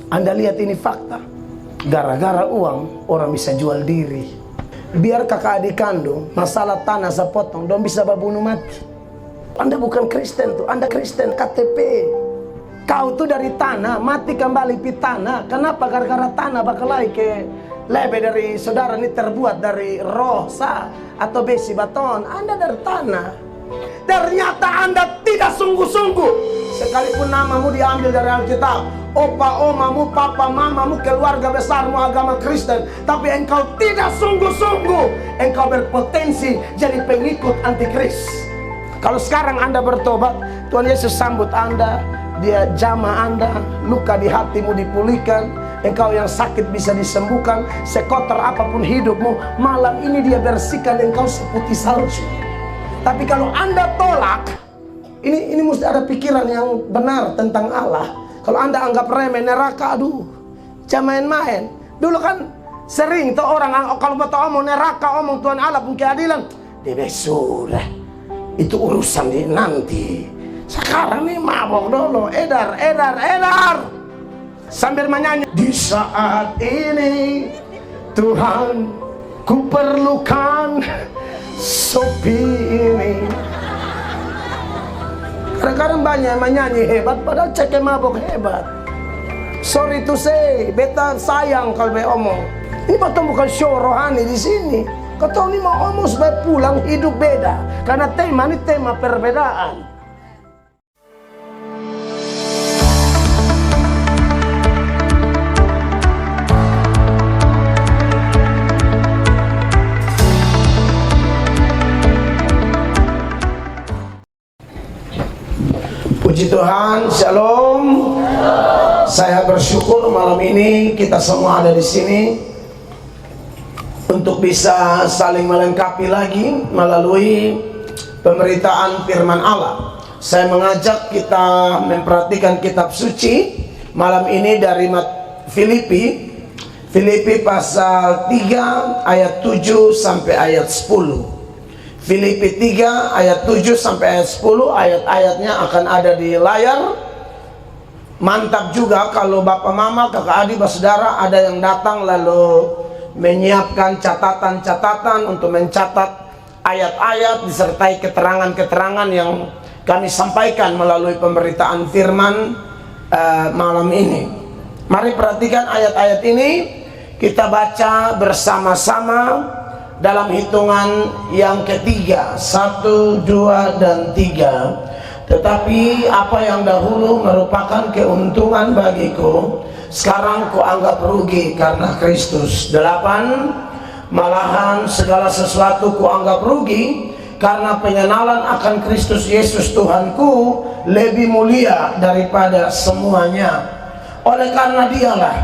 Anda lihat ini fakta. Gara-gara uang, orang bisa jual diri. Biar kakak adik kandung, masalah tanah saya potong, dong bisa bunuh mati. Anda bukan Kristen tuh, Anda Kristen KTP. Kau tuh dari tanah, mati kembali di tanah. Kenapa? Gara-gara tanah bakal lagi ke lebe dari saudara ini terbuat dari rosa atau besi baton. Anda dari tanah. Ternyata Anda tidak sungguh-sungguh. Sekalipun namamu diambil dari Alkitab, opa omamu, papa mamamu, keluarga besarmu agama Kristen, tapi engkau tidak sungguh-sungguh, engkau berpotensi jadi pengikut antikris. Kalau sekarang Anda bertobat, Tuhan Yesus sambut Anda, Dia jamah Anda, luka di hatimu dipulihkan, engkau yang sakit bisa disembuhkan, sekotor apapun hidupmu, malam ini Dia bersihkan engkau seputih salju. Tapi kalau Anda tolak, ini mesti ada pikiran yang benar tentang Allah. Kalau Anda anggap remeh neraka, aduh, jangan main-main. Dulu kan sering tuh orang kalau mau omong neraka, omong Tuhan Allah pun keadilan, dia sudah itu urusan di nanti. Sekarang nih mabok dulu, edar sambil menyanyi. Di saat ini Tuhan, ku perlukan sepi ini. Kadang-kadang banyak menyanyi hebat, padahal cek mabok hebat. Sorry to say, beta sayang kalau be omong. Ini betul bukan show rohani di sini. Kau ini mau omong supaya pulang hidup beda, karena tema ini tema perbedaan. Puji Tuhan, shalom. Saya bersyukur malam ini kita semua ada di sini untuk bisa saling melengkapi lagi melalui pemberitaan firman Allah. Saya mengajak kita memperhatikan kitab suci malam ini dari Filipi pasal 3 ayat 7 sampai ayat 10. Filipi 3 ayat 7 sampai ayat 10, ayat-ayatnya akan ada di layar. Mantap juga kalau bapak mama, kakak adik, saudara ada yang datang lalu menyiapkan catatan-catatan untuk mencatat ayat-ayat disertai keterangan-keterangan yang kami sampaikan melalui pemberitaan firman malam ini. Mari perhatikan ayat-ayat ini, kita baca bersama-sama dalam hitungan yang ketiga, 1, 2, dan 3. Tetapi apa yang dahulu merupakan keuntungan bagiku, sekarang kuanggap rugi karena Kristus. 8, malahan segala sesuatu kuanggap rugi karena pengenalan akan Kristus Yesus Tuhanku lebih mulia daripada semuanya. Oleh karena Dialah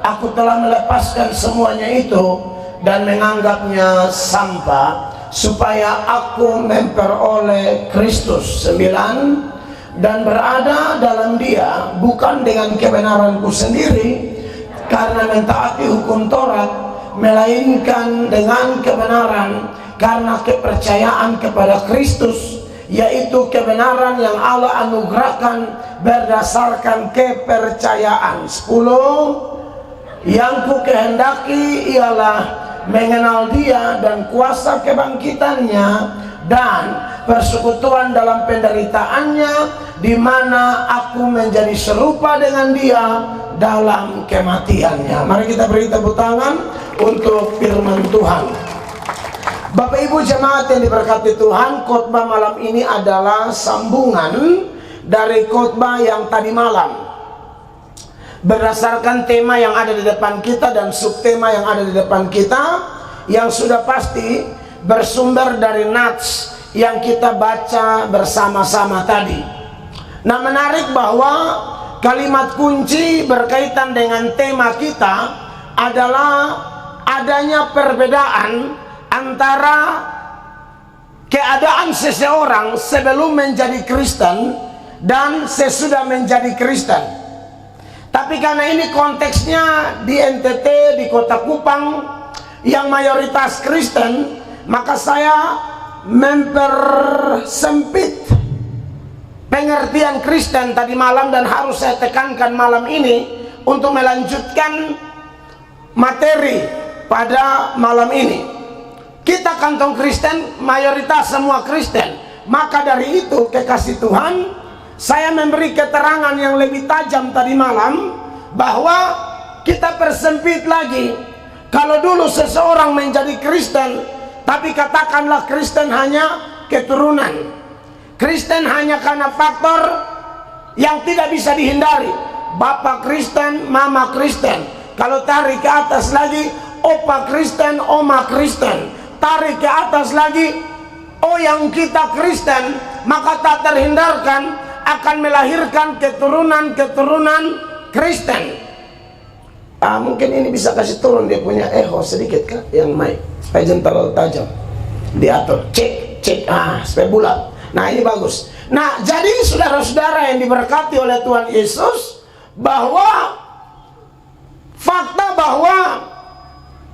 aku telah melepaskan semuanya itu dan menganggapnya sampah, supaya aku memperoleh Kristus. 9, dan berada dalam Dia bukan dengan kebenaranku sendiri karena mentaati hukum Taurat, melainkan dengan kebenaran karena kepercayaan kepada Kristus, yaitu kebenaran yang Allah anugerahkan berdasarkan kepercayaan. 10, yang ku kehendaki ialah mengenal Dia dan kuasa kebangkitannya dan persekutuan dalam penderitaannya, di mana aku menjadi serupa dengan Dia dalam kematiannya. Mari kita beri tepuk tangan untuk firman Tuhan. Bapak Ibu jemaat yang diberkati Tuhan, khotbah malam ini adalah sambungan dari khotbah yang tadi malam. Berdasarkan tema yang ada di depan kita dan subtema yang ada di depan kita, yang sudah pasti bersumber dari nats yang kita baca bersama-sama tadi. Nah, menarik bahwa kalimat kunci berkaitan dengan tema kita adalah adanya perbedaan antara keadaan seseorang sebelum menjadi Kristen dan sesudah menjadi Kristen. Tapi karena ini konteksnya di NTT, di Kota Kupang yang mayoritas Kristen, maka saya mempersempit pengertian Kristen tadi malam dan harus saya tekankan malam ini untuk melanjutkan materi pada malam ini. Kita kantong Kristen, mayoritas semua Kristen. Maka dari itu, kekasih Tuhan, saya memberi keterangan yang lebih tajam tadi malam, bahwa kita persempit lagi. Kalau dulu seseorang menjadi Kristen, tapi katakanlah Kristen hanya keturunan, Kristen hanya karena faktor yang tidak bisa dihindari, bapak Kristen, mama Kristen. Kalau tarik ke atas lagi, opa Kristen, oma Kristen. Tarik ke atas lagi, oh yang kita Kristen, maka tak terhindarkan akan melahirkan keturunan-keturunan Kristen. Mungkin ini bisa kasih turun dia punya echo sedikit kan, yang mic, supaya jangan terlalu tajam. Diatur, cek, supaya bulat. Nah ini bagus. Nah jadi saudara-saudara yang diberkati oleh Tuhan Yesus, bahwa fakta bahwa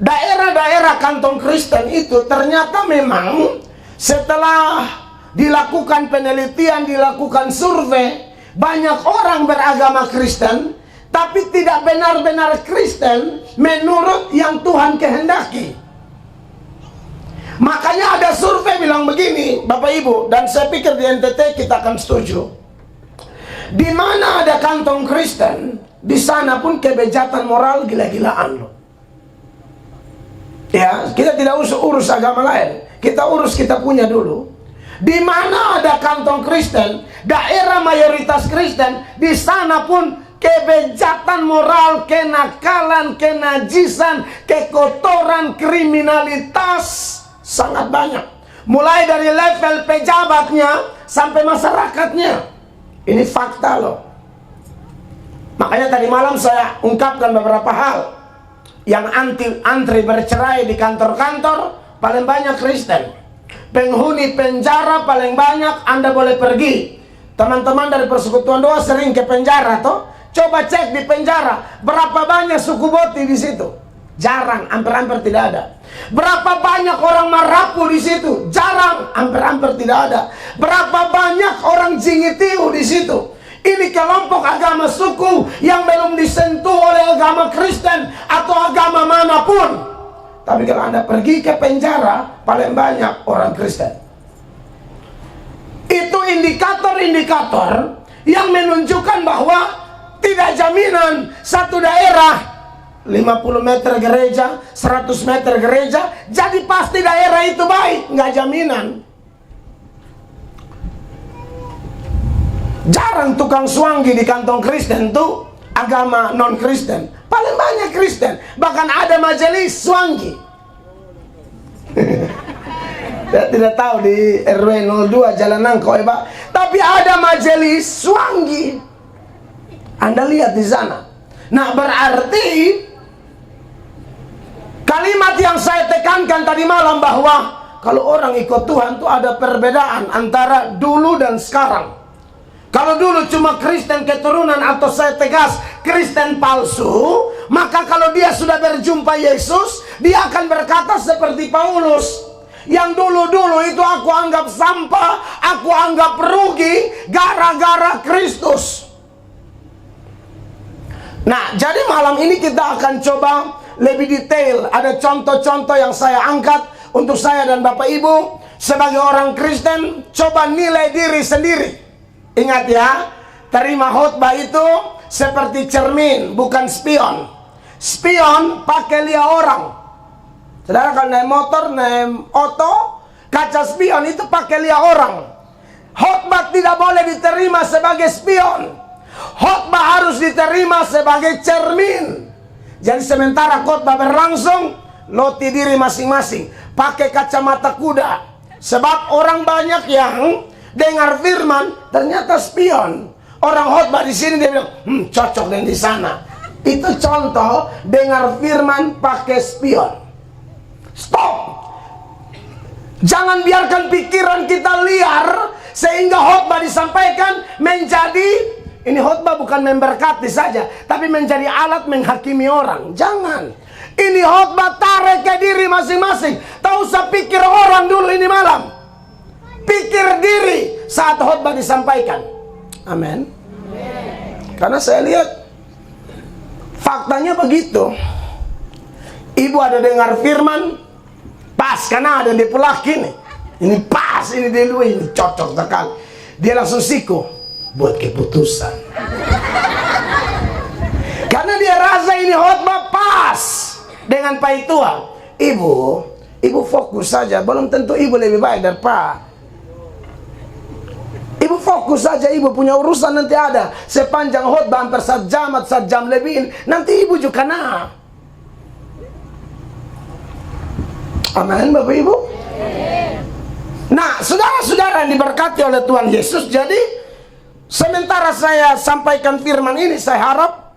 daerah-daerah kantong Kristen itu ternyata memang setelah dilakukan penelitian, dilakukan survei, banyak orang beragama Kristen tapi tidak benar-benar Kristen menurut yang Tuhan kehendaki. Makanya ada survei bilang begini, Bapak Ibu, dan saya pikir di NTT kita akan setuju. Di mana ada kantong Kristen, di sana pun kebejatan moral gila-gilaan loh. Ya, kita tidak urus agama lain, kita urus kita punya dulu. Di mana ada kantong Kristen, daerah mayoritas Kristen, di sana pun kebejatan moral, kenakalan, kenajisan, kekotoran, kriminalitas sangat banyak. Mulai dari level pejabatnya sampai masyarakatnya. Ini fakta loh. Makanya tadi malam saya ungkapkan beberapa hal. Yang antri bercerai di kantor-kantor paling banyak Kristen. Penghuni penjara paling banyak, Anda boleh pergi. Teman-teman dari Persekutuan Doa sering ke penjara toh. Coba cek di penjara berapa banyak suku Boti di situ. Jarang, hampir-hampir tidak ada. Berapa banyak orang Marapu di situ? Jarang, hampir-hampir tidak ada. Berapa banyak orang Jingitiu di situ? Ini kelompok agama suku yang belum disentuh oleh agama Kristen atau agama manapun. Tapi kalau Anda pergi ke penjara, paling banyak orang Kristen. Itu indikator-indikator yang menunjukkan bahwa tidak jaminan satu daerah 50 meter gereja, 100 meter gereja, jadi pasti daerah itu baik. Nggak jaminan. Jarang tukang suanggi di kantong Kristen tuh agama non-Kristen. Paling banyak Kristen. Bahkan ada majelis suanggi. Saya tidak tahu di RW 02 Jalan Nangko, Pak. Tapi ada majelis suanggi. Anda lihat di sana. Nah, berarti kalimat yang saya tekankan tadi malam bahwa kalau orang ikut Tuhan tuh ada perbedaan antara dulu dan sekarang. Kalau dulu cuma Kristen keturunan, atau saya tegas Kristen palsu, maka kalau dia sudah berjumpa Yesus, dia akan berkata seperti Paulus, yang dulu-dulu itu aku anggap sampah, aku anggap rugi gara-gara Kristus. Nah, jadi malam ini kita akan coba lebih detail. Ada contoh-contoh yang saya angkat untuk saya dan Bapak Ibu sebagai orang Kristen. Coba nilai diri sendiri. Ingat ya, terima khotbah itu seperti cermin, bukan spion. Spion pakai lihat orang. Saudara kalau naik motor, naik oto, kaca spion itu pakai lihat orang. Khotbah tidak boleh diterima sebagai spion. Khotbah harus diterima sebagai cermin. Jadi sementara khotbah berlangsung, loti diri masing-masing, pakai kacamata kuda. Sebab orang banyak yang dengar firman ternyata spion. Orang khotbah di sini dia bilang, cocok dengan di sana. Itu contoh dengar firman pakai spion. Stop. Jangan biarkan pikiran kita liar sehingga khotbah disampaikan menjadi, ini khotbah bukan memberkati saja, tapi menjadi alat menghakimi orang. Jangan. Ini khotbah tarik ke diri masing-masing. Tak usah pikir orang dulu ini malam. Pikir diri saat khotbah disampaikan. Amin. Karena saya lihat Faktanya begitu. Ibu ada dengar firman, pas karena ada di pelaki nih. Ini pas, ini di luar, ini cocok sekali. Dia langsung siku buat keputusan. Karena dia rasa ini khotbah pas dengan Pak Tuhan. Ibu fokus saja. Belum tentu ibu lebih baik dari Pak. Ibu fokus saja, ibu punya urusan nanti ada. Sepanjang khotbah hampir 1 jam lebih. Nanti ibu juga kena. Amin, Bapak Ibu. Nah, saudara-saudara yang diberkati oleh Tuhan Yesus. Jadi, sementara saya sampaikan firman ini, saya harap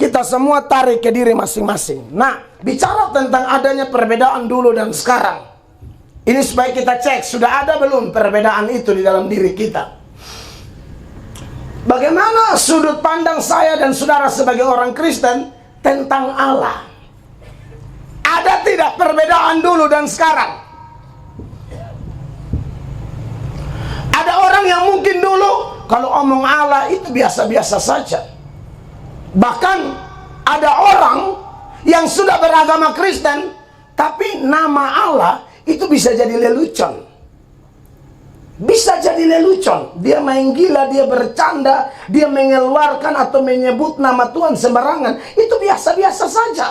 kita semua tarik ke diri masing-masing. Nah, bicara tentang adanya perbedaan dulu dan sekarang. Ini supaya kita cek, sudah ada belum perbedaan itu di dalam diri kita. Bagaimana sudut pandang saya dan saudara sebagai orang Kristen tentang Allah? Ada tidak perbedaan dulu dan sekarang? Ada orang yang mungkin dulu kalau omong Allah itu biasa-biasa saja. Bahkan ada orang yang sudah beragama Kristen, tapi nama Allah itu bisa jadi lelucon. Bisa jadi lelucon. Dia main gila, dia bercanda, dia mengeluarkan atau menyebut nama Tuhan sembarangan. Itu biasa-biasa saja.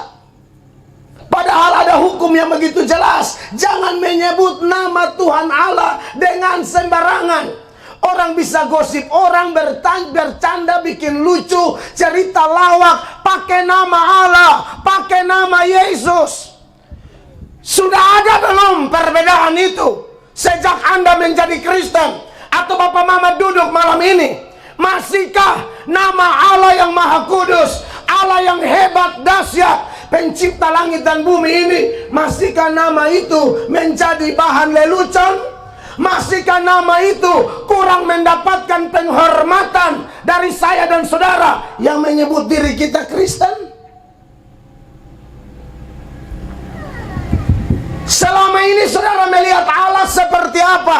Padahal ada hukum yang begitu jelas. Jangan menyebut nama Tuhan Allah dengan sembarangan. Orang bisa gosip, orang bercanda, bikin lucu, cerita lawak, pakai nama Allah, pakai nama Yesus. Sudah ada belum perbedaan itu? Sejak Anda menjadi Kristen, atau Bapak Mama duduk malam ini, masihkah nama Allah yang Maha Kudus, Allah yang hebat, dahsyat, pencipta langit dan bumi ini, masihkah nama itu menjadi bahan lelucon? Masihkah nama itu kurang mendapatkan penghormatan dari saya dan saudara yang menyebut diri kita Kristen? Selama ini saudara melihat Allah seperti apa?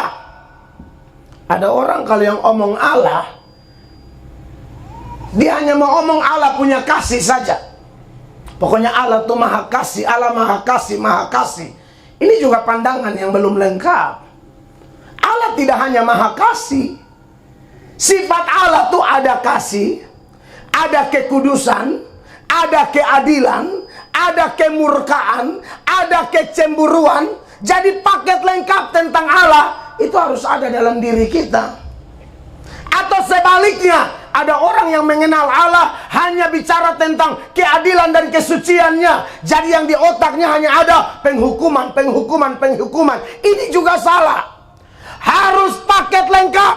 Ada orang kalau yang omong Allah, dia hanya mau omong Allah punya kasih saja. Pokoknya Allah itu maha kasih, Allah maha kasih, maha kasih. Ini juga pandangan yang belum lengkap. Allah tidak hanya maha kasih. Sifat Allah itu ada kasih, ada kekudusan, ada keadilan, ada kemurkaan, ada kecemburuan. Jadi paket lengkap tentang Allah itu harus ada dalam diri kita. Atau sebaliknya, ada orang yang mengenal Allah hanya bicara tentang keadilan dan kesuciannya. Jadi yang di otaknya hanya ada penghukuman, penghukuman, penghukuman. Ini juga salah. Harus paket lengkap.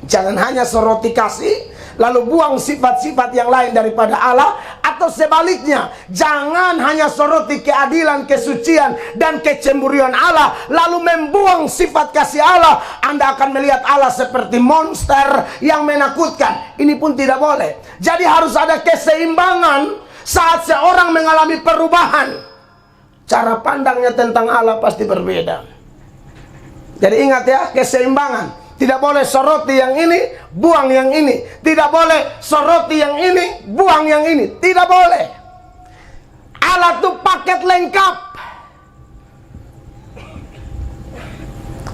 Jangan hanya soroti kasih, lalu buang sifat-sifat yang lain daripada Allah. Atau sebaliknya, jangan hanya soroti keadilan, kesucian, dan kecemburuan Allah, lalu membuang sifat kasih Allah. Anda akan melihat Allah seperti monster yang menakutkan. Ini pun tidak boleh. Jadi harus ada keseimbangan saat seorang mengalami perubahan. Cara pandangnya tentang Allah pasti berbeda. Jadi ingat ya, keseimbangan. Tidak boleh soroti yang ini, buang yang ini. Tidak boleh soroti yang ini, buang yang ini. Tidak boleh. Allah itu paket lengkap.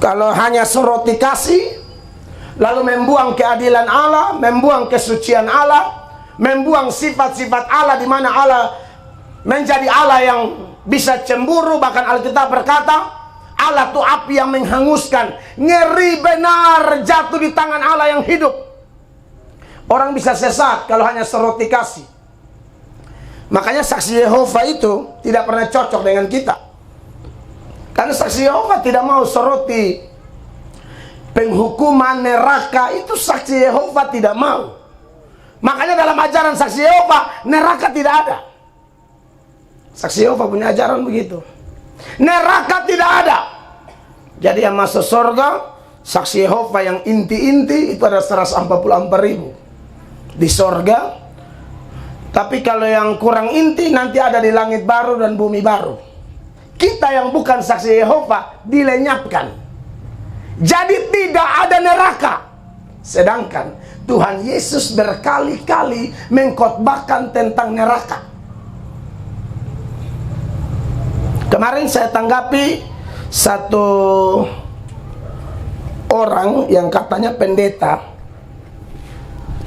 Kalau hanya soroti kasih, lalu membuang keadilan Allah, membuang kesucian Allah, membuang sifat-sifat Allah, di mana Allah menjadi Allah yang bisa cemburu. Bahkan Alkitab berkata, Allah itu api yang menghanguskan. Ngeri benar jatuh di tangan Allah yang hidup. Orang bisa sesat kalau hanya soroti kasih. Makanya saksi Yehova itu tidak pernah cocok dengan kita. Karena saksi Yehova tidak mau soroti penghukuman, neraka. Itu saksi Yehova tidak mau. Makanya dalam ajaran saksi Yehova, neraka tidak ada. Saksi Yehova punya ajaran begitu. Neraka tidak ada. Jadi yang masuk surga saksi Yehova yang inti-inti itu ada 144.000 di surga. Tapi kalau yang kurang inti nanti ada di langit baru dan bumi baru. Kita yang bukan saksi Yehova dilenyapkan. Jadi tidak ada neraka. Sedangkan Tuhan Yesus berkali-kali mengkhotbahkan tentang neraka. Kemarin saya tanggapi satu orang yang katanya pendeta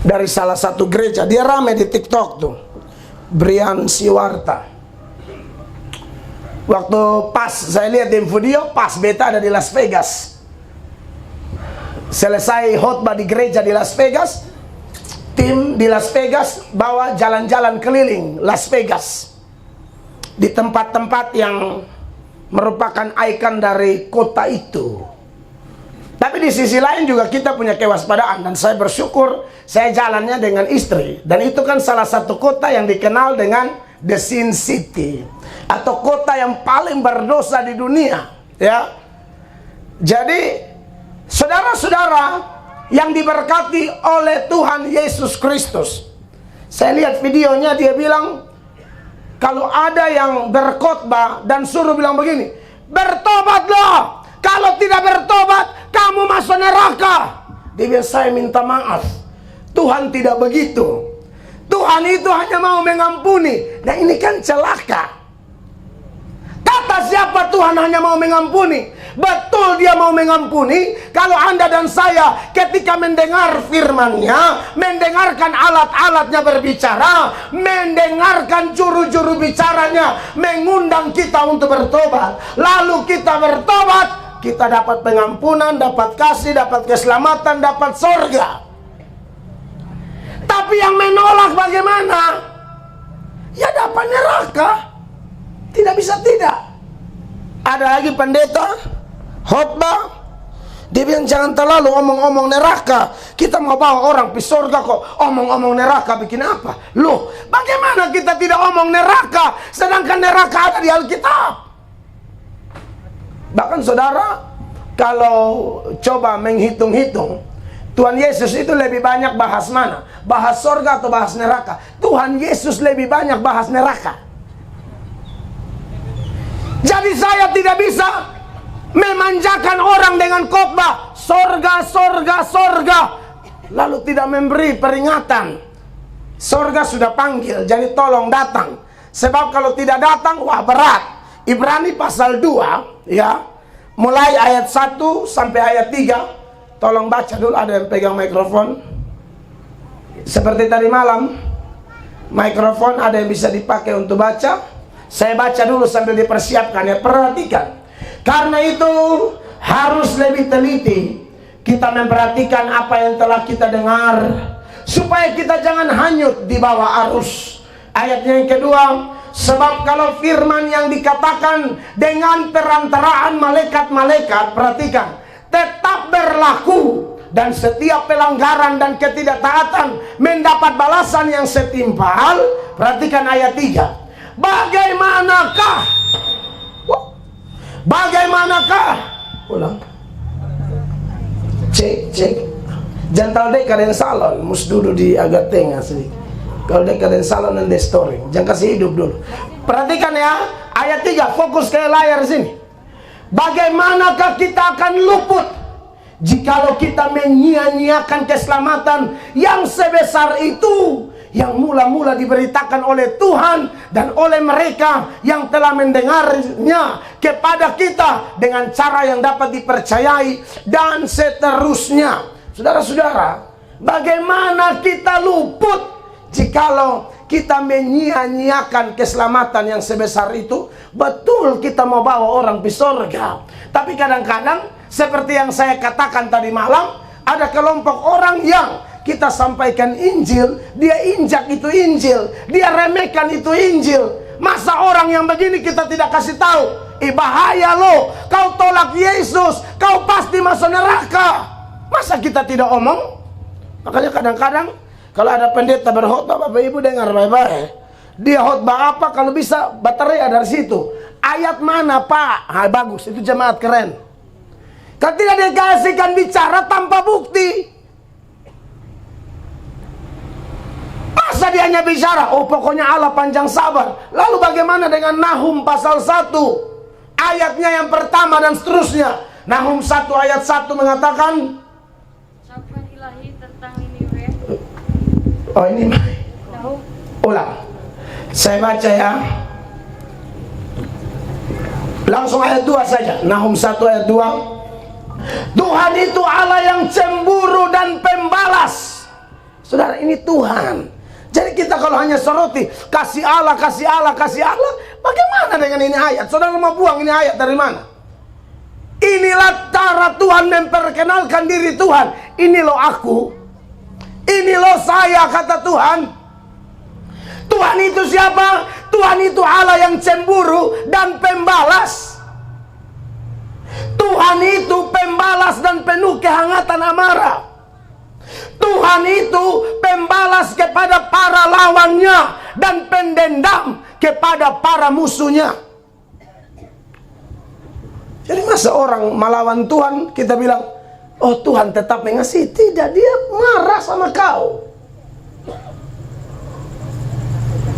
dari salah satu gereja. Dia ramai di TikTok tuh, Brian Siwarta. Waktu pas saya lihat di video, pas beta ada di Las Vegas. Selesai khotbah di gereja di Las Vegas, tim di Las Vegas bawa jalan-jalan keliling Las Vegas di tempat-tempat yang merupakan ikon dari kota itu. Tapi di sisi lain juga kita punya kewaspadaan, dan saya bersyukur saya jalannya dengan istri, dan itu kan salah satu kota yang dikenal dengan The Sin City, atau kota yang paling berdosa di dunia, ya. Jadi saudara-saudara yang diberkati oleh Tuhan Yesus Kristus, saya lihat videonya, dia bilang kalau ada yang berkhotbah dan suruh bilang begini, bertobatlah, kalau tidak bertobat kamu masuk neraka. Dia bilang, saya minta maaf, Tuhan tidak begitu. Tuhan itu hanya mau mengampuni. Nah, ini kan celaka. Kata siapa Tuhan hanya mau mengampuni? Betul, dia mau mengampuni kalau Anda dan saya ketika mendengar firman-Nya, mendengarkan alat-alatnya berbicara, mendengarkan juru-juru bicaranya mengundang kita untuk bertobat. Lalu kita bertobat, kita dapat pengampunan, dapat kasih, dapat keselamatan, dapat sorga. Tapi yang menolak bagaimana? Ya dapat neraka. Tidak bisa tidak. Ada lagi pendeta khotbah, dia bilang jangan terlalu omong-omong neraka. Kita mau bawa orang pergi surga kok omong-omong neraka, bikin apa? Loh, bagaimana kita tidak omong neraka sedangkan neraka ada di Alkitab? Bahkan saudara, kalau coba menghitung-hitung, Tuhan Yesus itu lebih banyak bahas mana? Bahas surga atau bahas neraka? Tuhan Yesus lebih banyak bahas neraka. Jadi saya tidak bisa memanjakan orang dengan khotbah sorga, sorga, sorga, lalu tidak memberi peringatan. Sorga sudah panggil, jadi tolong datang. Sebab kalau tidak datang, wah berat. Ibrani pasal 2, ya, mulai ayat 1 sampai ayat 3. Tolong baca dulu, ada yang pegang mikrofon. Seperti tadi malam, mikrofon ada yang bisa dipakai untuk baca. Saya baca dulu sambil dipersiapkan, ya, perhatikan. Karena itu harus lebih teliti kita memperhatikan apa yang telah kita dengar, supaya kita jangan hanyut di bawah arus. Ayatnya yang kedua, sebab kalau firman yang dikatakan dengan terang-terangan malaikat-malaikat, perhatikan, tetap berlaku, dan setiap pelanggaran dan ketidaktaatan mendapat balasan yang setimpal. Perhatikan ayat 3. Bagaimanakah? Ulang. Cek. Jangan dek kalian salon, mus duduk di agak tengah sedikit. Kalau dek kalian salon dan story, jangan kasih hidup dulu. Perhatikan ya, ayat 3, fokus ke layar sini. Bagaimanakah kita akan luput jikalau kita menyia-nyiakan keselamatan yang sebesar itu, yang mula-mula diberitakan oleh Tuhan dan oleh mereka yang telah mendengarnya kepada kita dengan cara yang dapat dipercayai, dan seterusnya. Saudara-saudara, bagaimana kita luput jikalau kita menyia-nyiakan keselamatan yang sebesar itu? Betul, kita mau bawa orang ke surga, tapi kadang-kadang seperti yang saya katakan tadi malam, ada kelompok orang yang kita sampaikan Injil, dia injak itu Injil, dia remehkan itu Injil. Masa orang yang begini kita tidak kasih tahu? Bahaya loh, kau tolak Yesus, kau pasti masuk neraka. Masa kita tidak omong? Makanya kadang-kadang kalau ada pendeta berkhotbah, Bapak Ibu dengar baik-baik. Dia khotbah apa, kalau bisa baterai dari situ. Ayat mana Pak? Bagus, itu jemaat keren. Kalau tidak dikasihkan bicara tanpa bukti. Masa dia hanya bicara, oh pokoknya Allah panjang sabar. Lalu bagaimana dengan Nahum pasal 1 ayatnya yang pertama dan seterusnya? Nahum 1 ayat 1 mengatakan, sabda ilahi tentang Niniwe Oh ini ulang. Saya baca ya. Langsung ayat 2 saja. Nahum 1 ayat 2. Tuhan itu Allah yang cemburu dan pembalas. Saudara, ini Tuhan. Jadi kita kalau hanya soroti kasih Allah, kasih Allah, kasih Allah, bagaimana dengan ini ayat? Saudara mau buang ini ayat dari mana? Inilah cara Tuhan memperkenalkan diri Tuhan. Ini loh aku, ini loh saya, kata Tuhan. Tuhan itu siapa? Tuhan itu Allah yang cemburu dan pembalas. Tuhan itu pembalas dan penuh kehangatan amarah. Tuhan itu pembalas kepada para lawannya dan pendendam kepada para musuhnya. Jadi masa orang melawan Tuhan kita bilang, oh Tuhan tetap mengasihi? Tidak, dia marah sama kau.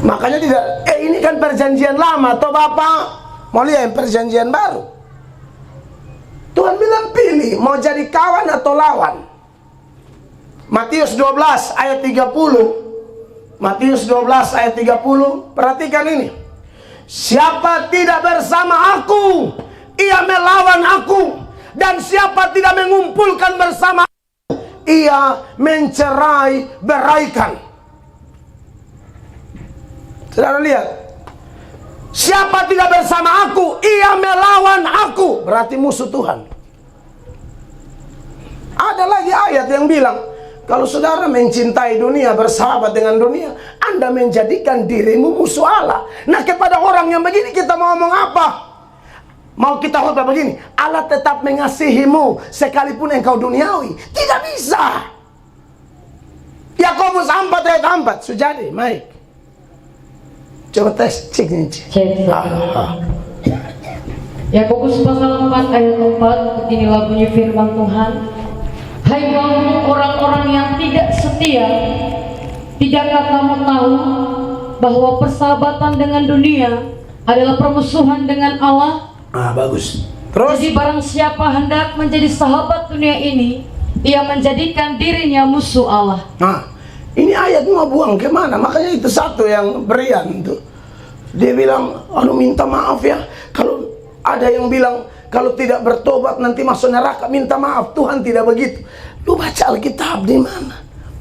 Makanya tidak, ini kan perjanjian lama atau Bapak mau lihat perjanjian baru. Tuhan bilang pilih mau jadi kawan atau lawan. Matius 12 ayat 30. Matius 12 ayat 30. Perhatikan ini. Siapa tidak bersama aku, ia melawan aku. Dan siapa tidak mengumpulkan bersama aku, ia mencerai beraikan. Saudara lihat. Siapa tidak bersama aku, ia melawan aku. Berarti musuh Tuhan. Ada lagi ayat yang bilang, kalau saudara mencintai dunia, bersahabat dengan dunia, Anda menjadikan dirimu musuh Allah. Nah, kepada orang yang begini kita mau ngomong apa? Mau kita khotbah begini, Allah tetap mengasihimu sekalipun engkau duniawi. Tidak bisa. Yakobus 4 ayat 4. Sujadi, Mike. Coba tes, cek ini. Yakobus pasal 4 ayat 4. Inilah bunyi firman Tuhan. Hai kamu orang-orang yang tidak setia, tidakkah kamu tahu bahwa persahabatan dengan dunia adalah permusuhan dengan Allah? Bagus. Terus? Jadi barang siapa hendak menjadi sahabat dunia ini, ia menjadikan dirinya musuh Allah. Nah, ini ayat mau buang kemana? Makanya itu satu yang berian tuh. Dia bilang, minta maaf ya. Kalau ada yang bilang, kalau tidak bertobat nanti masuk neraka, minta maaf. Tuhan tidak begitu. Lu baca Alkitab di mana?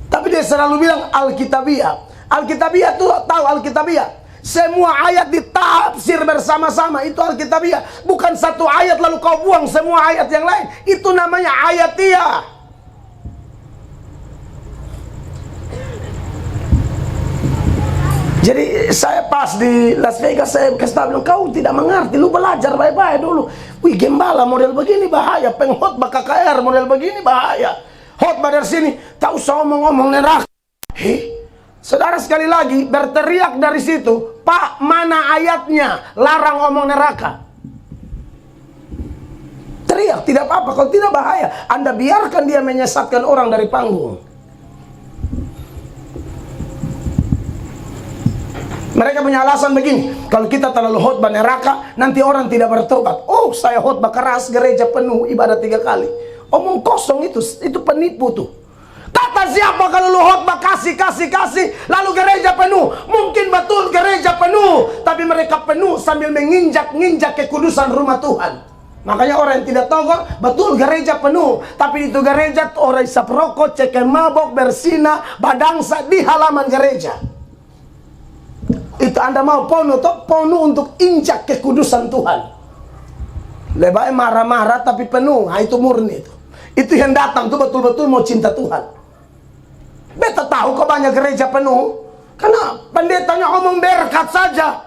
Tapi dia selalu bilang Alkitabiah. Alkitabiah tuh tahu Alkitabiah. Semua ayat ditafsir bersama-sama, itu Alkitabiah. Bukan satu ayat lalu kau buang semua ayat yang lain. Itu namanya ayatiah. Jadi saya pas di Las Vegas, saya kasih tahu, kau tidak mengerti, lu belajar baik-baik dulu. Wih, gembala model begini bahaya, pengkhotbah KKR model begini bahaya. Khotbah dari sini, tak usah ngomong-ngomong neraka. Saudara sekali lagi berteriak dari situ, Pak, mana ayatnya larang ngomong neraka? Teriak, tidak apa-apa, kalau tidak bahaya. Anda biarkan dia menyesatkan orang dari panggung. Mereka punya alasan begini, kalau kita terlalu khotbah neraka, nanti orang tidak bertobat. Oh, saya khotbah keras, gereja penuh, ibadah 3 kali. Omong kosong itu penipu tuh. Kata siapa kalau lu khotbah kasih, lalu gereja penuh? Mungkin betul gereja penuh, tapi mereka penuh sambil menginjak-injak kekudusan rumah Tuhan. Makanya orang yang tidak tahu, betul gereja penuh, tapi itu gereja orang isap rokok, cekem mabok, bersina, badangsa di halaman gereja. Itu Anda mau penuh untuk injak kekudusan Tuhan. Lebih marah-marah tapi penuh, itu murni itu. Itu yang datang tuh betul-betul mau cinta Tuhan. Beta tahu kok banyak gereja penuh, karena pendetanya ngomong berkat saja,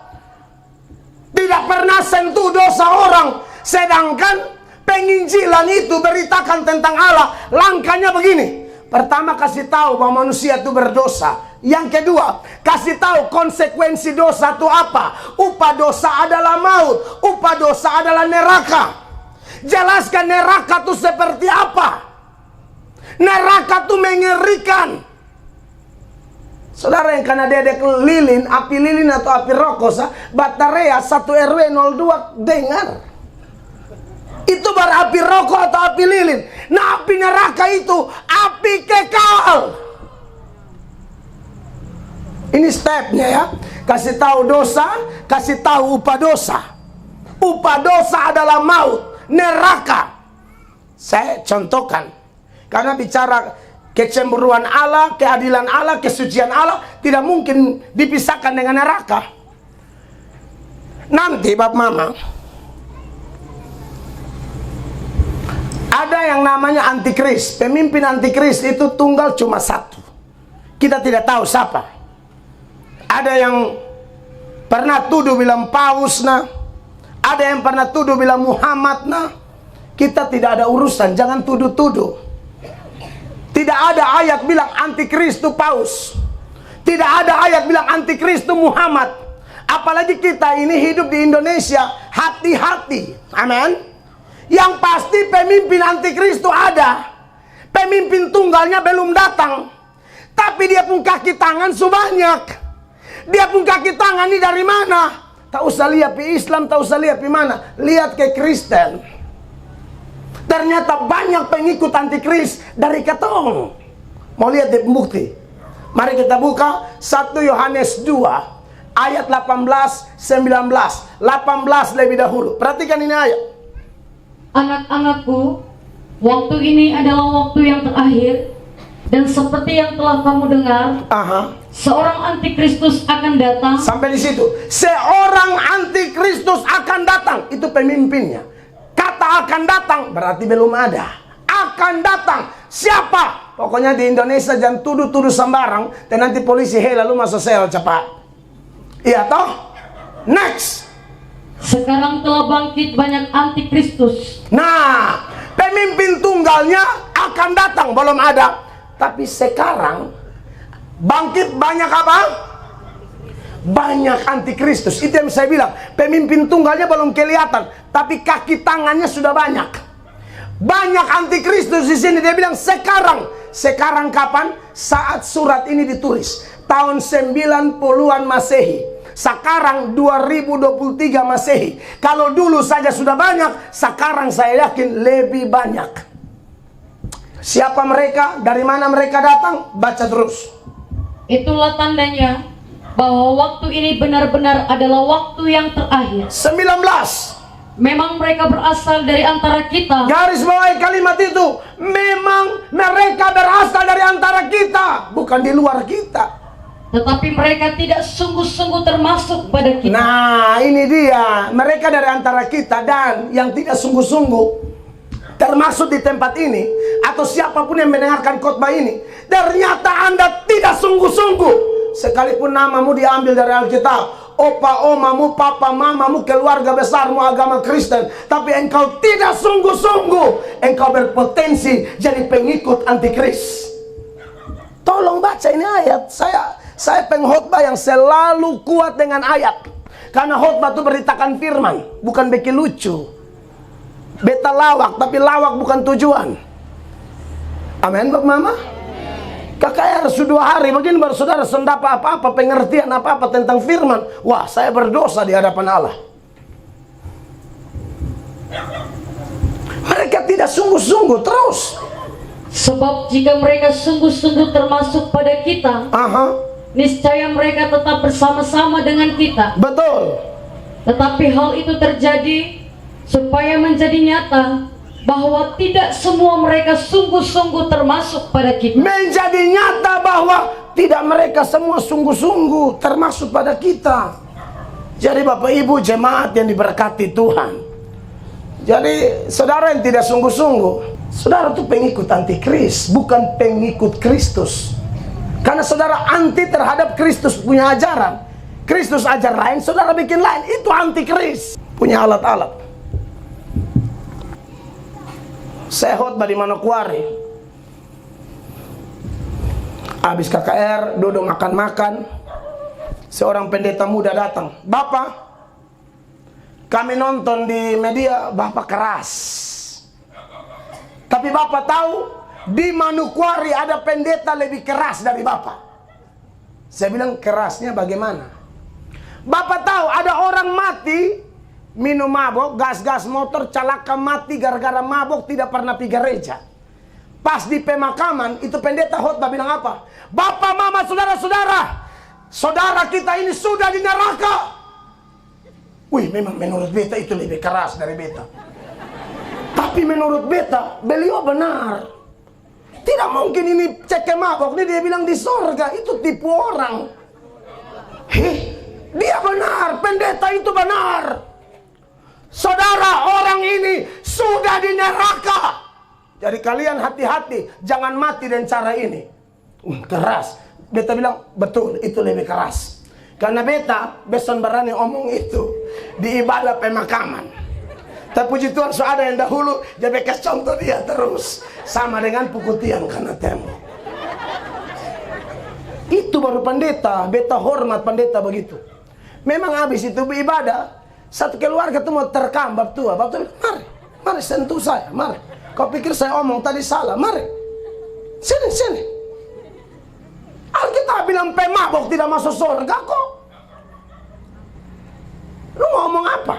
tidak pernah sentuh dosa orang. Sedangkan penginjilan itu beritakan tentang Allah. Langkahnya begini. Pertama, kasih tahu bahwa manusia itu berdosa. Yang kedua, kasih tahu konsekuensi dosa itu apa. Upah dosa adalah maut, upah dosa adalah neraka. Jelaskan neraka itu seperti apa. Neraka itu mengerikan. Saudara yang kena dedek lilin, api lilin atau api rokok, Batarea 1 RW 02, dengar. Itu berapi rokok atau api lilin. Nah, api neraka itu api kekal. Ini stepnya ya. Kasih tahu dosa, kasih tahu upah dosa. Upah dosa adalah maut, neraka. Saya contohkan. Karena bicara kecemburuan Allah, keadilan Allah, kesucian Allah tidak mungkin dipisahkan dengan neraka. Nanti Bapak Mama, ada yang namanya antikris. Pemimpin antikris itu tunggal cuma satu. Kita tidak tahu siapa. Ada yang pernah tuduh bilang Paus nah. Ada yang pernah tuduh bilang Muhammad nah. Kita tidak ada urusan, jangan tuduh-tuduh. Tidak ada ayat bilang antikris itu Paus. Tidak ada ayat bilang antikris itu Muhammad. Apalagi kita ini hidup di Indonesia, hati-hati. Amin. Yang pasti pemimpin antikris itu ada. Pemimpin tunggalnya belum datang. Tapi dia pun kaki tangan sebanyak. Dia pun kaki tangan ini dari mana? Tak usah lihat di Islam, tak usah lihat di mana. Lihat ke Kristen. Ternyata banyak pengikut antikris dari ketong. Mau lihat di bukti? Mari kita buka 1 Yohanes 2 ayat 18, 19. 18 lebih dahulu. Perhatikan ini ayat. Anak-anakku, waktu ini adalah waktu yang terakhir. Dan seperti yang telah kamu dengar, seorang antikristus akan datang. Sampai di situ. Seorang antikristus akan datang. Itu pemimpinnya. Kata akan datang berarti belum ada. Akan datang. Siapa? Pokoknya di Indonesia jangan tuduh-tuduh sembarang. Dan nanti polisi, hei lalu masuk sel cepat. Iya toh? Next. Sekarang telah bangkit banyak antikristus. Nah, pemimpin tunggalnya akan datang, belum ada. Tapi sekarang bangkit banyak apa? Banyak antikristus. Itu yang saya bilang. Pemimpin tunggalnya belum kelihatan, tapi kaki tangannya sudah banyak. Banyak antikristus di sini. Dia bilang sekarang. Sekarang kapan? Saat surat ini ditulis. Tahun 90-an Masehi. Sekarang 2023 Masehi. Kalau dulu saja sudah banyak, sekarang saya yakin lebih banyak. Siapa mereka? Dari mana mereka datang? Baca terus. Itulah tandanya bahwa waktu ini benar-benar adalah waktu yang terakhir. 19. Memang mereka berasal dari antara kita. Garis bawahi kalimat itu. Memang mereka berasal dari antara kita, bukan di luar kita. Tetapi mereka tidak sungguh-sungguh termasuk pada kita. Nah, ini dia. Mereka dari antara kita dan yang tidak sungguh-sungguh termasuk di tempat ini, atau siapapun yang mendengarkan khotbah ini, ternyata Anda tidak sungguh-sungguh. Sekalipun namamu diambil dari Alkitab, opa omamu, papa mamamu, keluarga besarmu agama Kristen, tapi engkau tidak sungguh-sungguh, engkau berpotensi jadi pengikut antikris. Tolong baca ini ayat. Saya pengkhotbah yang selalu kuat dengan ayat, karena khotbah itu beritakan firman, bukan bikin lucu. Beta lawak, tapi lawak bukan tujuan. Amin, Bapak Mama. KKR sudah 2 hari, begini baru saudara sendapa apa-apa, pengertian apa-apa tentang firman. Wah, saya berdosa di hadapan Allah. Mereka tidak sungguh-sungguh terus. Sebab jika mereka sungguh-sungguh termasuk pada kita, niscaya mereka tetap bersama-sama dengan kita. Betul. Tetapi hal itu terjadi supaya menjadi nyata bahwa tidak semua mereka sungguh-sungguh termasuk pada kita. Menjadi nyata bahwa tidak mereka semua sungguh-sungguh termasuk pada kita. Jadi Bapak Ibu jemaat yang diberkati Tuhan, jadi saudara yang tidak sungguh-sungguh, saudara itu pengikut antikris, bukan pengikut Kristus. Karena saudara anti terhadap Kristus punya ajaran. Kristus ajar lain, saudara bikin lain. Itu antikris. Punya alat-alat. Saya khotbah di Manokwari. Habis KKR, duduk makan-makan. Seorang pendeta muda datang. Bapak, kami nonton di media, Bapak keras. Tapi Bapak tahu, di Manokwari ada pendeta lebih keras dari Bapak. Saya bilang, kerasnya bagaimana? Bapak tahu, ada orang mati minum mabok, gas-gas motor, celaka mati gara-gara mabok, tidak pernah pergi gereja. Pas di pemakaman, itu pendeta khotbah bilang apa? Bapak, mama, saudara-saudara, saudara kita ini sudah di neraka. Wih, memang menurut beta itu lebih keras dari beta. Tapi menurut beta, beliau benar. Tidak mungkin ini cek mabok, ini dia bilang di sorga, itu tipu orang. Dia benar, pendeta itu benar. Saudara, orang ini sudah di neraka. Jadi kalian hati-hati, jangan mati dengan cara ini. Keras. Beta bilang, betul, itu lebih keras. Karena beta, beson berani omong itu di ibadah pemakaman. Tapi puji Tuhan, so ada yang dahulu, dia bekas contoh dia terus. Sama dengan pukul tiang karena tembok. Itu baru pendeta, beta hormat pendeta begitu. Memang habis itu beribadah, satu keluarga itu mau terkam bab tua. Bab tua, mari sentuh saya, mari. Kau pikir saya omong tadi salah, mari. Sini. Alkitab bilang pemabok tidak masuk surga kok. Lu ngomong apa?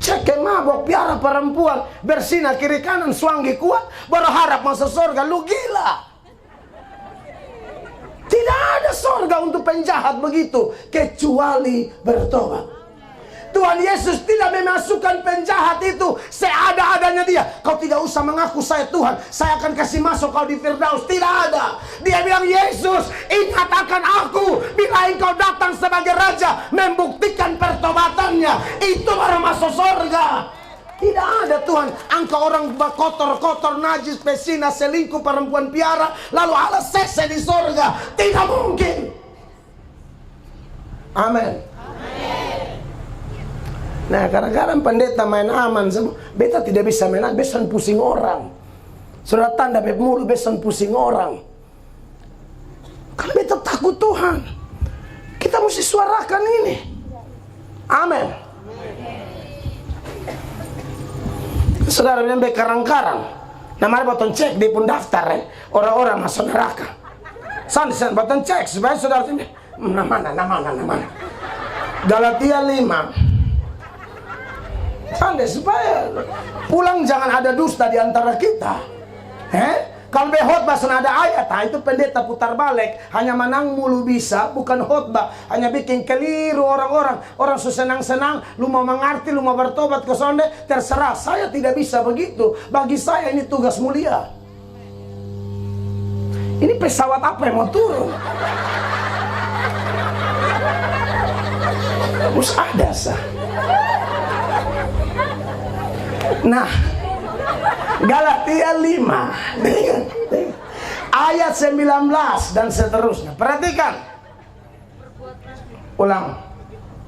Cek mabok, piara perempuan, bersinah kiri kanan, suanggi kuat, baru harap masuk surga. Lu gila. Tidak ada surga untuk penjahat begitu, kecuali bertobat. Tuhan Yesus tidak memasukkan penjahat itu seada-adanya dia. Kau tidak usah mengaku saya Tuhan, saya akan kasih masuk kau di Firdaus. Tidak ada. Dia bilang, Yesus, ingat akan aku bila engkau datang sebagai raja, membuktikan pertobatannya, itu baru masuk surga. Tidak ada Tuhan, angka orang kotor-kotor, najis, pesina, selingkuh, perempuan piara, lalu Allah sese di surga. Tidak mungkin. Amin. Nah, kadang-kadang pendeta main aman semua. Beta tidak bisa main aman, besan pusing orang. Sudah tanda beb mulu, besan pusing orang. Kan beta takut Tuhan. Kita mesti suarakan ini. Amin. Saudara bilang karang-karang. Namanya botol cek di pun daftar orang-orang masuk neraka. San botol cek supaya saudara ini mana. Galatia 5. Sampai supaya pulang jangan ada dusta di antara kita. Kalau khotbah sana ada ayat, itu pendeta putar balik, hanya menang mulu bisa, bukan khotbah, hanya bikin keliru orang-orang. Orang senang-senang, lu mau mengerti, lu mau bertobat ke sonde, terserah. Saya tidak bisa begitu. Bagi saya ini tugas mulia. Ini pesawat apa yang mau turun? Harus ada sah. Nah, Galatia 5 dengan ayat 19 dan seterusnya. Perhatikan. Ulang.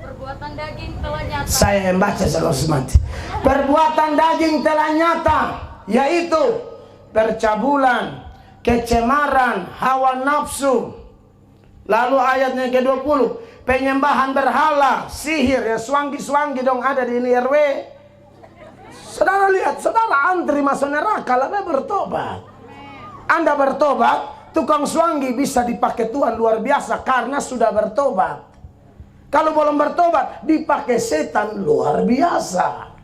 Perbuatan daging telah nyata. Saya yang baca semangat. Perbuatan daging telah nyata, yaitu percabulan, kecemaran, hawa nafsu. Lalu ayatnya ke-20, penyembahan berhala, sihir, ya suanggi-suanggi dong ada di ini RW. Saudara lihat, saudara antri masuk neraka, lebih bertobat. Anda bertobat, tukang suanggi bisa dipakai Tuhan luar biasa karena sudah bertobat. Kalau belum bertobat, dipakai setan luar biasa.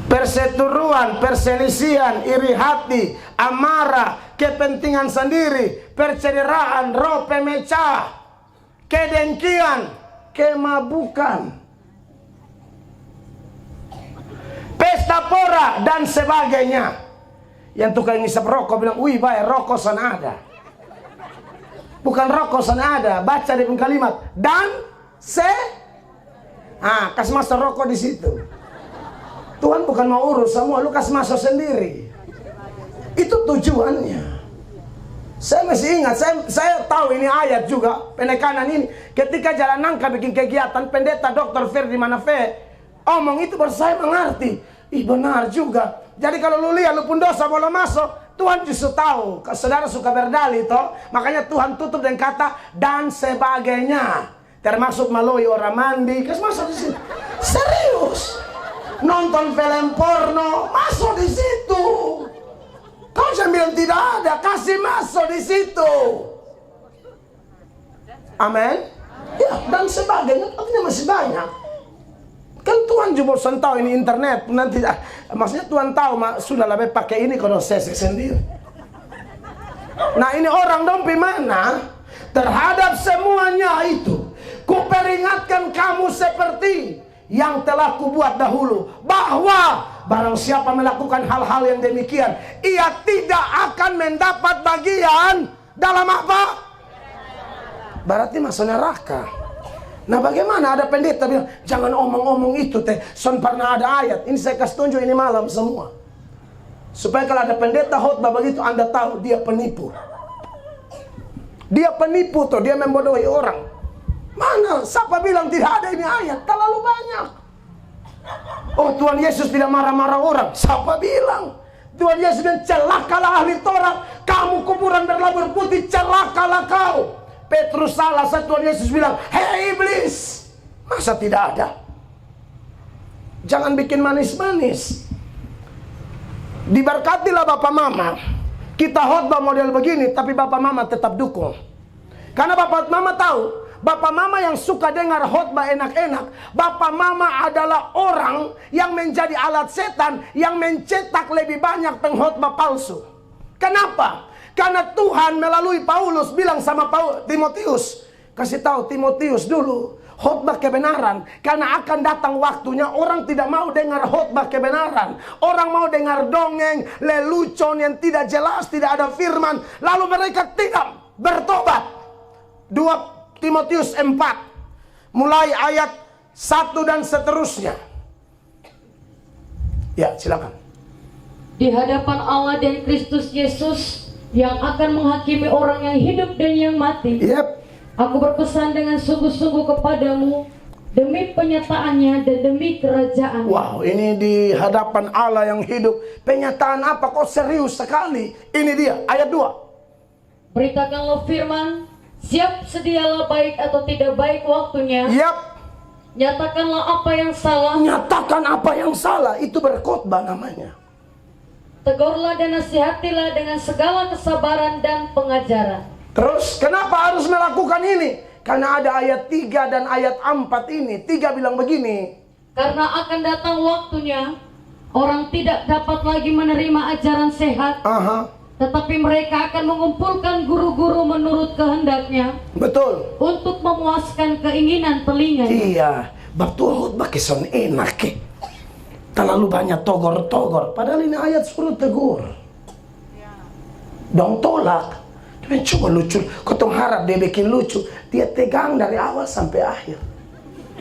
Perseteruan, perselisihan, iri hati, amarah, kepentingan sendiri, perceraian, roh pemecah, kedengkian, kemabukan, pesta pora dan sebagainya. Yang tukang ngisap rokok bilang, wih bayar rokok sana ada. Bukan rokok sana ada, baca di kalimat dan kasih masuk rokok di situ. Tuhan bukan mau urus semua, lu kasih masuk sendiri. Itu tujuannya. Saya masih ingat, saya tahu ini ayat juga, penekanan ini. Ketika Jalan Nangka bikin kegiatan, pendeta Dr. Ferdi Manafe omong itu baru saya mengerti. Ih benar juga. Jadi kalau lu lihat lu pun dosa boleh masuk, Tuhan justru tahu. Saudara suka berdalih toh, makanya Tuhan tutup dengan kata dan sebagainya. Termasuk melalui orang mandi, kasih masuk di sini. Serius. Nonton film porno, masuk di situ. Kau jangan bilang tidak ada, kasih masuk di situ. Amin. Ya, dan sebagainya, artinya masih banyak. Kan Tuhan juga bosan tahu ini internet nanti, maksudnya Tuhan tahu sudah lebih pakai ini kalau saya sendiri. Nah ini orang dong mana? Terhadap semuanya itu, kuperingatkan kamu seperti yang telah kubuat dahulu, bahwa barang siapa melakukan hal-hal yang demikian, ia tidak akan mendapat bagian dalam apa? Berarti masuk neraka. Nah bagaimana ada pendeta bilang, jangan omong-omong itu teh, son pernah ada ayat. Ini saya kasih tunjuk ini malam semua, supaya kalau ada pendeta khotbah begitu Anda tahu dia penipu. Dia penipu tuh, dia membodohi orang. Mana? Siapa bilang tidak ada ini ayat? Terlalu banyak. Oh Tuhan Yesus tidak marah-marah orang. Siapa bilang? Tuhan Yesus bilang, celakalah ahli Taurat, kamu kuburan berlabur putih, celakalah kau. Petrus salah, Tuhan Yesus bilang, hei iblis, masa tidak ada? Jangan bikin manis-manis. Diberkatilah Bapak Mama. Kita khotbah model begini, tapi Bapak Mama tetap dukung. Karena Bapak Mama tahu, Bapak Mama yang suka dengar khotbah enak-enak, Bapak Mama adalah orang yang menjadi alat setan, yang mencetak lebih banyak pengkhotbah palsu. Kenapa? Karena Tuhan melalui Paulus bilang sama Timotius, kasih tahu Timotius dulu, khotbah kebenaran, karena akan datang waktunya orang tidak mau dengar khotbah kebenaran. Orang mau dengar dongeng, lelucon yang tidak jelas, tidak ada firman, lalu mereka tidak bertobat. 2 Timotius 4 mulai ayat 1 dan seterusnya. Ya, silakan. Di hadapan Allah dan Kristus Yesus yang akan menghakimi orang yang hidup dan yang mati, aku berpesan dengan sungguh-sungguh kepadamu demi penyataannya dan demi kerajaan. Wow, ini di hadapan Allah yang hidup. Penyataan apa? Kok serius sekali? Ini dia, ayat 2. Beritakanlah firman, siap sedialah baik atau tidak baik waktunya. Nyatakanlah apa yang salah. Nyatakan apa yang salah, itu berkhotbah namanya. Tegurlah dan nasihatilah dengan segala kesabaran dan pengajaran. Terus kenapa harus melakukan ini? Karena ada ayat 3 dan ayat 4 ini. 3 bilang begini, karena akan datang waktunya orang tidak dapat lagi menerima ajaran sehat, tetapi mereka akan mengumpulkan guru-guru menurut kehendaknya. Betul. Untuk memuaskan keinginan telinganya. Iya, bab Tuhud bakison enak terlalu banyak togor-togor. Padahal ini ayat suruh tegur. Dong tolak. Coba lucu. Kau harap dia bikin lucu. Dia tegang dari awal sampai akhir.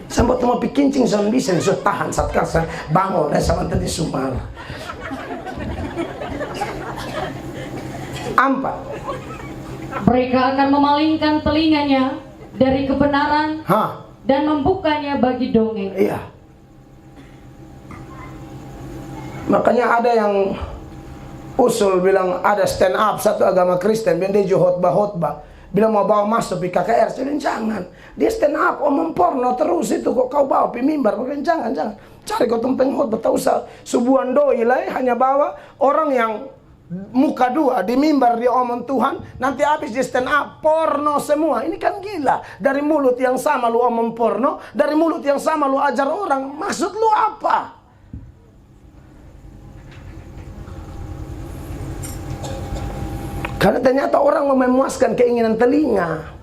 Sampai mau pikincing sama bisa tahan saat kasa bangun sama tadi sumar. 4. Mereka akan memalingkan telinganya dari kebenaran dan membukanya bagi dongeng. Iya. Makanya ada yang usul bilang ada stand up satu agama Kristen, dia khotbah, bilang mau bawa masuk di KKR, jadi jangan. Dia stand up omong porno terus itu kok kau bawa di mimbar, makanya jangan. Cari kau tumpeng khotbah, tak usah subuhan doi lah, hanya bawa orang yang muka dua di mimbar dia omong Tuhan, nanti habis di stand up porno semua. Ini kan gila. Dari mulut yang sama lu omong porno, dari mulut yang sama lu ajar orang. Maksud lu apa? Karena ternyata orang mau memuaskan keinginan telinga.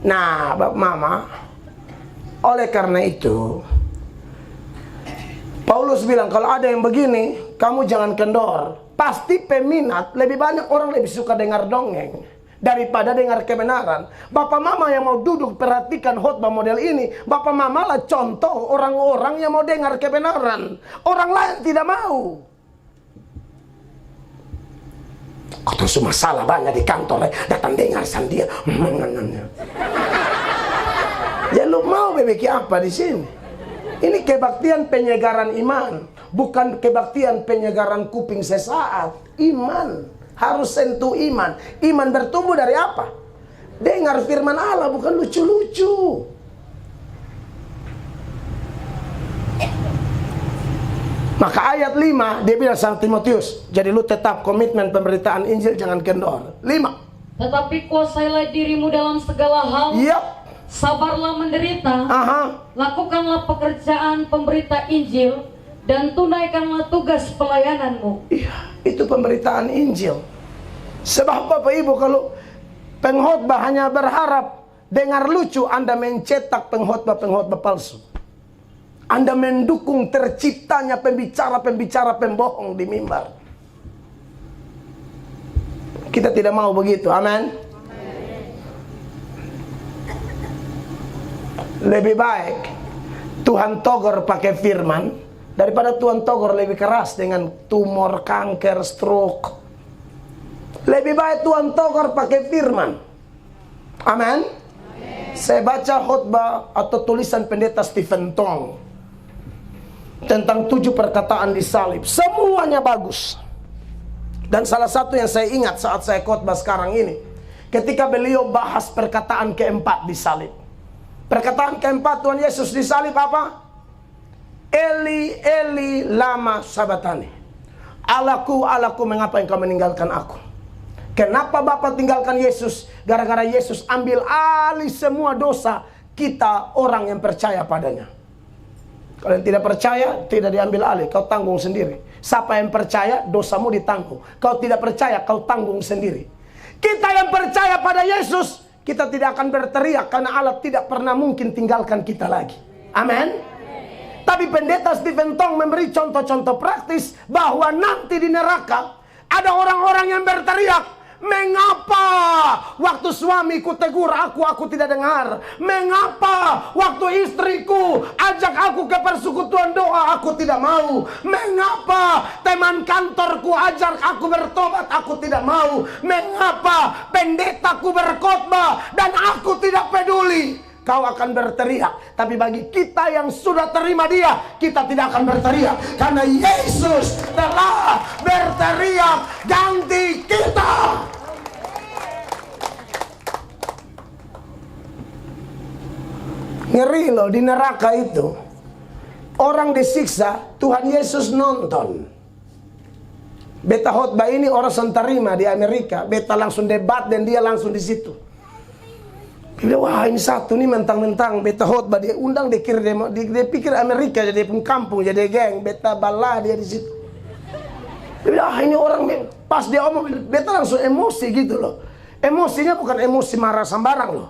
Nah, Bapak Mama, oleh karena itu Paulus bilang kalau ada yang begini, kamu jangan kendor. Pasti peminat, lebih banyak orang lebih suka dengar dongeng daripada dengar kebenaran. Bapak Mama yang mau duduk perhatikan khotbah model ini, Bapak Mama lah contoh orang-orang yang mau dengar kebenaran. Orang lain tidak mau. Kau semua salah banyak di kantor, datang dengar san dia. Ya lu mau bebeki apa di sini? Ini kebaktian penyegaran iman, bukan kebaktian penyegaran kuping sesaat. Iman harus sentuh iman. Iman bertumbuh dari apa? Dengar firman Allah, bukan lucu-lucu. Maka ayat 5 dia bilang sama Timotius, jadi lu tetap komitmen pemberitaan Injil, jangan kendor. 5. Tetapi kuasailah dirimu dalam segala hal. Sabarlah menderita. Lakukanlah pekerjaan pemberita Injil dan tunaikanlah tugas pelayananmu. Iya, itu pemberitaan Injil. Sebab Bapak Ibu, kalau pengkhotbah hanya berharap dengar lucu, Anda mencetak pengkhotbah palsu. Anda mendukung terciptanya pembicara-pembicara pembohong di mimbar. Kita tidak mau begitu, amin. Lebih baik Tuhan togor pakai firman daripada Tuhan togor lebih keras dengan tumor, kanker, stroke. Lebih baik Tuhan togor pakai firman. Amin. Saya baca khotbah atau tulisan pendeta Stephen Tong tentang 7 perkataan di salib. Semuanya bagus. Dan salah satu yang saya ingat saat saya khotbah sekarang ini, ketika beliau bahas perkataan keempat di salib. Perkataan keempat Tuhan Yesus di salib apa? Eli, Eli, lama sabatani. Allahku, Allahku, mengapa engkau meninggalkan aku? Kenapa Bapa tinggalkan Yesus? Gara-gara Yesus ambil alih semua dosa kita orang yang percaya padanya. Kalau yang tidak percaya, tidak diambil alih, kau tanggung sendiri. Siapa yang percaya, dosamu ditanggung. Kau tidak percaya, kau tanggung sendiri. Kita yang percaya pada Yesus, kita tidak akan berteriak karena Allah tidak pernah mungkin tinggalkan kita lagi. Amin. Tapi pendeta Stephen Tong memberi contoh-contoh praktis bahwa nanti di neraka ada orang-orang yang berteriak, mengapa waktu suamiku tegur aku tidak dengar? Mengapa waktu istriku ajak aku ke persekutuan doa, aku tidak mau? Mengapa teman kantorku ajak aku bertobat, aku tidak mau? Mengapa pendetaku berkhotbah dan aku tidak peduli? Kau akan berteriak. Tapi bagi kita yang sudah terima Dia, kita tidak akan berteriak, karena Yesus telah berteriak ganti kita. Ngeri loh, di neraka itu orang disiksa, Tuhan Yesus nonton. Beta khotbah ini orang terima di Amerika, beta langsung debat dan dia langsung di situ. Dia bilang, wah ini satu nih mentang-mentang beta khotbah, dia undang, dia pikir Amerika jadi pun kampung, jadi geng, beta bala dia di situ. Dia bilang, ini orang, pas dia omong, beta langsung emosi gitu loh. Emosinya bukan emosi marah sembarang loh.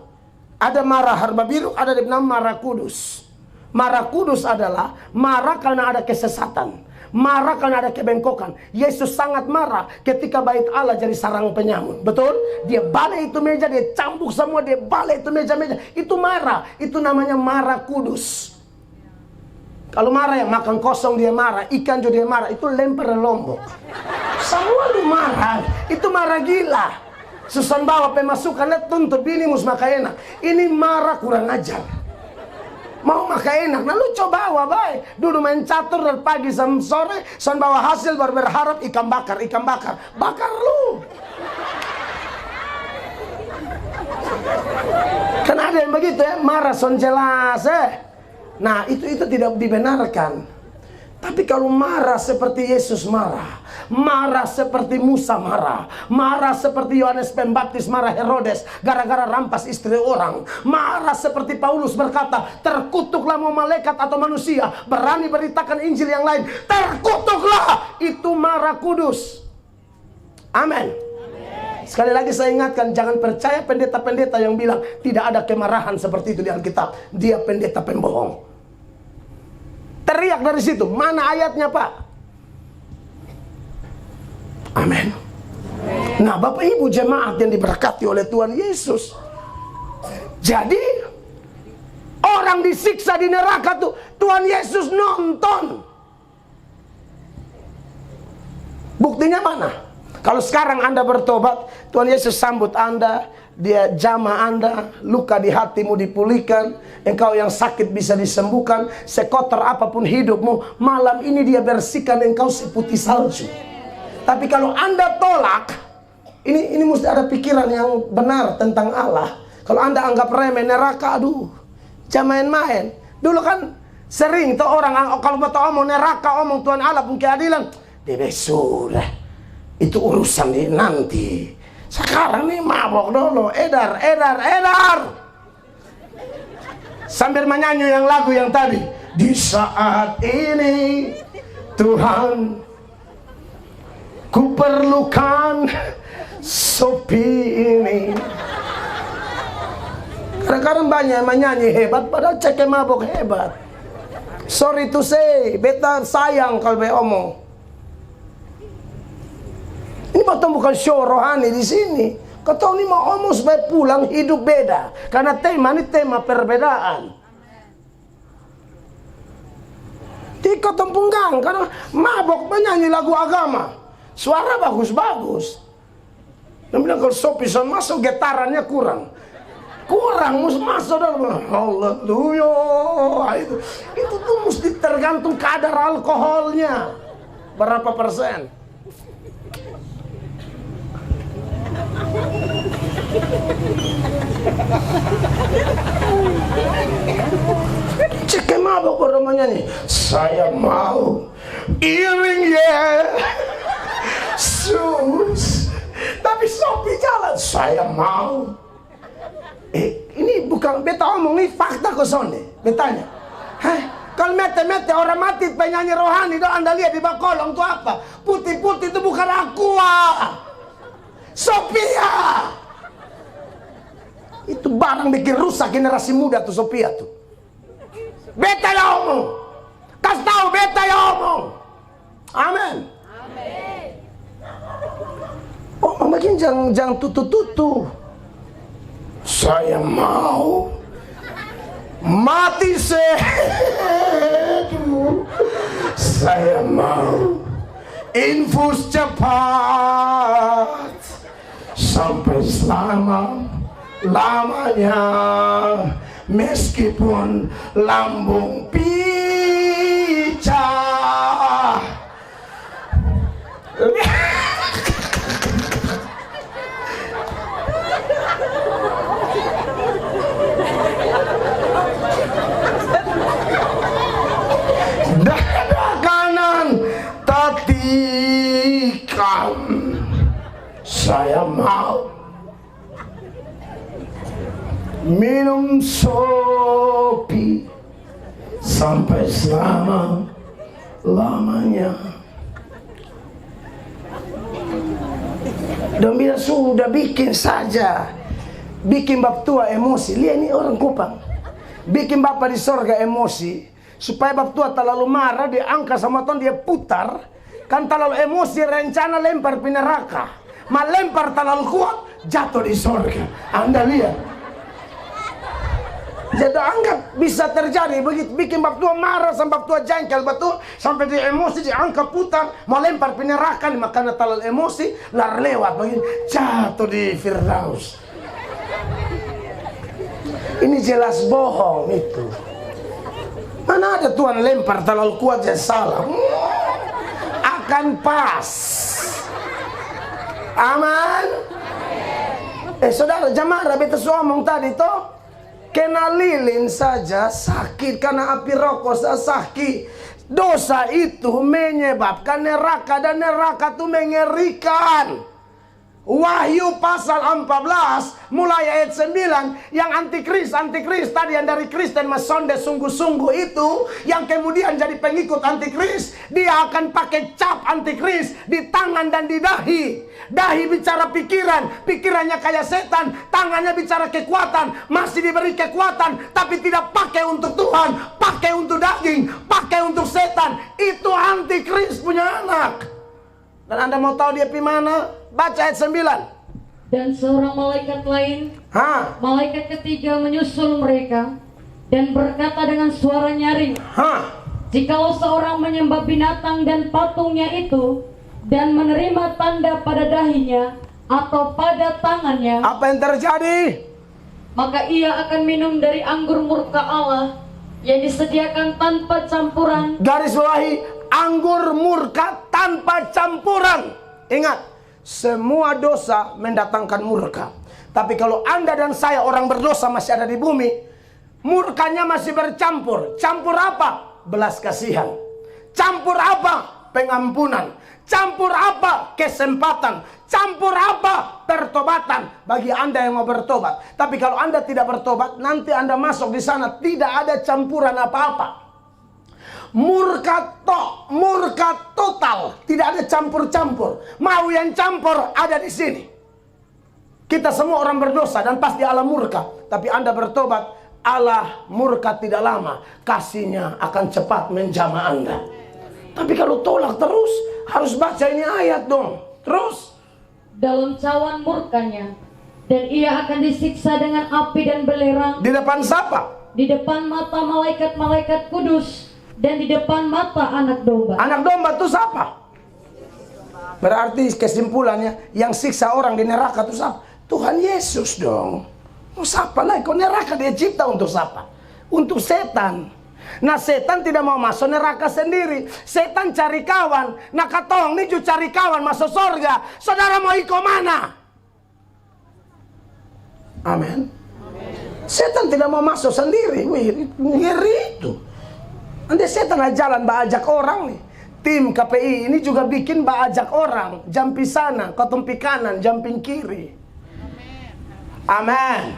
Ada marah harba biru, ada nama marah kudus. Marah kudus adalah marah karena ada kesesatan, marah karena ada kebengkokan. Yesus sangat marah ketika bait Allah jadi sarang penyamun. Betul? Dia balik itu meja, dia campuk semua, dia balik itu meja-meja. Itu marah, itu namanya marah kudus. Kalau marah yang makan kosong dia marah, ikan juga dia marah, itu lempar lombok. Semua lu marah, itu marah gila. Susan bawa pemasukan, lihat tuntut bini mus makan enak. Ini marah kurang ajar. Mau makan enak, nah lu coba bawa baik. Dulu main catur dari pagi sampai sore, son bawa hasil baru berharap ikan bakar. Bakar lu. Kan ada yang begitu ya, marah son jelas Nah itu tidak dibenarkan. Tapi kalau marah seperti Yesus marah, marah seperti Musa marah, marah seperti Yohanes Pembaptis marah Herodes gara-gara rampas istri orang, marah seperti Paulus berkata, terkutuklah mau malaikat atau manusia berani beritakan Injil yang lain, terkutuklah. Itu marah kudus. Amin. Sekali lagi saya ingatkan, jangan percaya pendeta-pendeta yang bilang tidak ada kemarahan seperti itu di Alkitab. Dia pendeta pembohong. Teriak dari situ, mana ayatnya Pak? Amin. Nah Bapak Ibu jemaat yang diberkati oleh Tuhan Yesus, jadi orang disiksa di neraka tuh Tuhan Yesus nonton. Buktinya mana? Kalau sekarang Anda bertobat, Tuhan Yesus sambut Anda, Dia jamah Anda, luka di hatimu dipulihkan, engkau yang sakit bisa disembuhkan, sekotor apapun hidupmu, malam ini Dia bersihkan engkau seputih salju. Tapi kalau Anda tolak, ini mesti ada pikiran yang benar tentang Allah. Kalau Anda anggap remeh neraka, aduh, jangan main-main. Dulu kan sering tuh orang kalau mau omong neraka, omong Tuhan Allah pun keadilan, dia sudah itu urusan di nanti. Sekarang nih mabok dulu, edar. Sambil menyanyi yang lagu yang tadi. Di saat ini Tuhan, ku perlukan Sopi ini. Kadang-kadang banyak yang menyanyi hebat, padahal cek mabok hebat. Sorry to say, beta sayang kalau be omong. Ini betul bukan show rohani di sini. Kau ini mau omong supaya pulang hidup beda, karena tema ini tema perbedaan. Tiko tempunggang karena mabok menyanyi lagu agama, suara bagus-bagus. Dia bilang kalau Sopi masuk getarannya kurang masuk dalam. Haleluya. Itu tuh mesti tergantung kadar alkoholnya berapa persen. Cek mabok orang menyanyi, saya mau iring Yesus. Tapi Sopi jalan, saya mau. Ini bukan beta omong, ini fakta kosong nih. Betanya, kalau mete-mete orang mati penyanyi rohani, do anda lihat di bawah kolong itu apa? Putih-putih itu bukan aqua, Sophia. Itu barang bikin rusak generasi muda tuh Sophia tuh. Beta ya omong, kasih tahu beta ya omong. Amin. Oh, makin jangan tutu-tutu. Saya mau mati sedu. Saya mau infus cepat sampai selama-lamanya, meskipun lambung picah. Dada kanan tatikan. Saya mau minum Sopi sampai selama-lamanya. Dan bila sudah bikin saja, bikin bab tua emosi. Lihat ini orang Kupang, bikin Bapak di sorga emosi, supaya bab tua terlalu marah, dia angkat sama Tuhan, dia putar. Kan terlalu emosi, rencana lempar ke neraka. Lempar terlalu kuat, jatuh di sorga. Anda lihat. Jadi anggap bisa terjadi begitu, bikin bab tua marah sampai bab tua jengkel betul, sampai dia emosi, dia angkat putar, mau lempar ke neraka, makanya terlalu emosi, lar lewat begini, jatuh di Firdaus. Ini jelas bohong itu. Mana ada Tuhan lempar terlalu kuat dan salah. Akan pas. Aman. Saudara jamaah beta ngomong tadi toh, kena lilin saja sakit karena api rokok sakit. Dosa itu menyebabkan neraka, dan neraka itu mengerikan. Wahyu pasal 14 mulai ayat 9, yang antikris tadi yang dari Kristen Masonde sungguh-sungguh itu, yang kemudian jadi pengikut antikris, dia akan pakai cap antikris di tangan dan di dahi. Dahi bicara pikiran, pikirannya kayak setan, tangannya bicara kekuatan, masih diberi kekuatan, tapi tidak pakai untuk Tuhan, pakai untuk daging, pakai untuk setan. Itu antikris punya anak. Dan Anda mau tahu dia di mana? Baca ayat 9. Dan seorang malaikat lain, malaikat ketiga menyusul mereka dan berkata dengan suara nyaring, jikalau seorang menyembah binatang dan patungnya itu dan menerima tanda pada dahinya atau pada tangannya, apa yang terjadi? Maka ia akan minum dari anggur murka Allah yang disediakan tanpa campuran. Garis bawahi, anggur murka tanpa campuran. Ingat, semua dosa mendatangkan murka. Tapi kalau Anda dan saya orang berdosa masih ada di bumi, murkanya masih bercampur. Campur apa? Belas kasihan. Campur apa? Pengampunan. Campur apa? Kesempatan. Campur apa? Pertobatan bagi Anda yang mau bertobat. Tapi kalau Anda tidak bertobat, nanti Anda masuk di sana tidak ada campuran apa-apa. Murka total, tidak ada campur-campur. Mau yang campur ada di sini. Kita semua orang berdosa dan pasti Allah murka. Tapi Anda bertobat, Allah murka tidak lama, kasihnya akan cepat menjamah Anda. Tapi kalau tolak terus, harus baca ini ayat dong. Terus, dalam cawan murkanya, dan ia akan disiksa dengan api dan belerang. di depan siapa? Di depan mata malaikat-malaikat kudus, dan di depan mata anak domba. Anak domba itu siapa? Berarti kesimpulannya, yang siksa orang di neraka itu siapa? Tuhan Yesus dong. Mau siapa lagi? Kok neraka dia cipta untuk siapa? Untuk setan. Nah, setan tidak mau masuk neraka sendiri. Setan cari kawan. Nah, katong ini juga cari kawan masuk surga. Saudara mau ikut mana? Amin. Setan tidak mau masuk sendiri. Wih, ngeri itu. Nanti setan jalan ajak orang nih. Tim KPI ini juga bikin ajak orang. Jampi sana, kotumpi kanan, jamping kiri. Amin.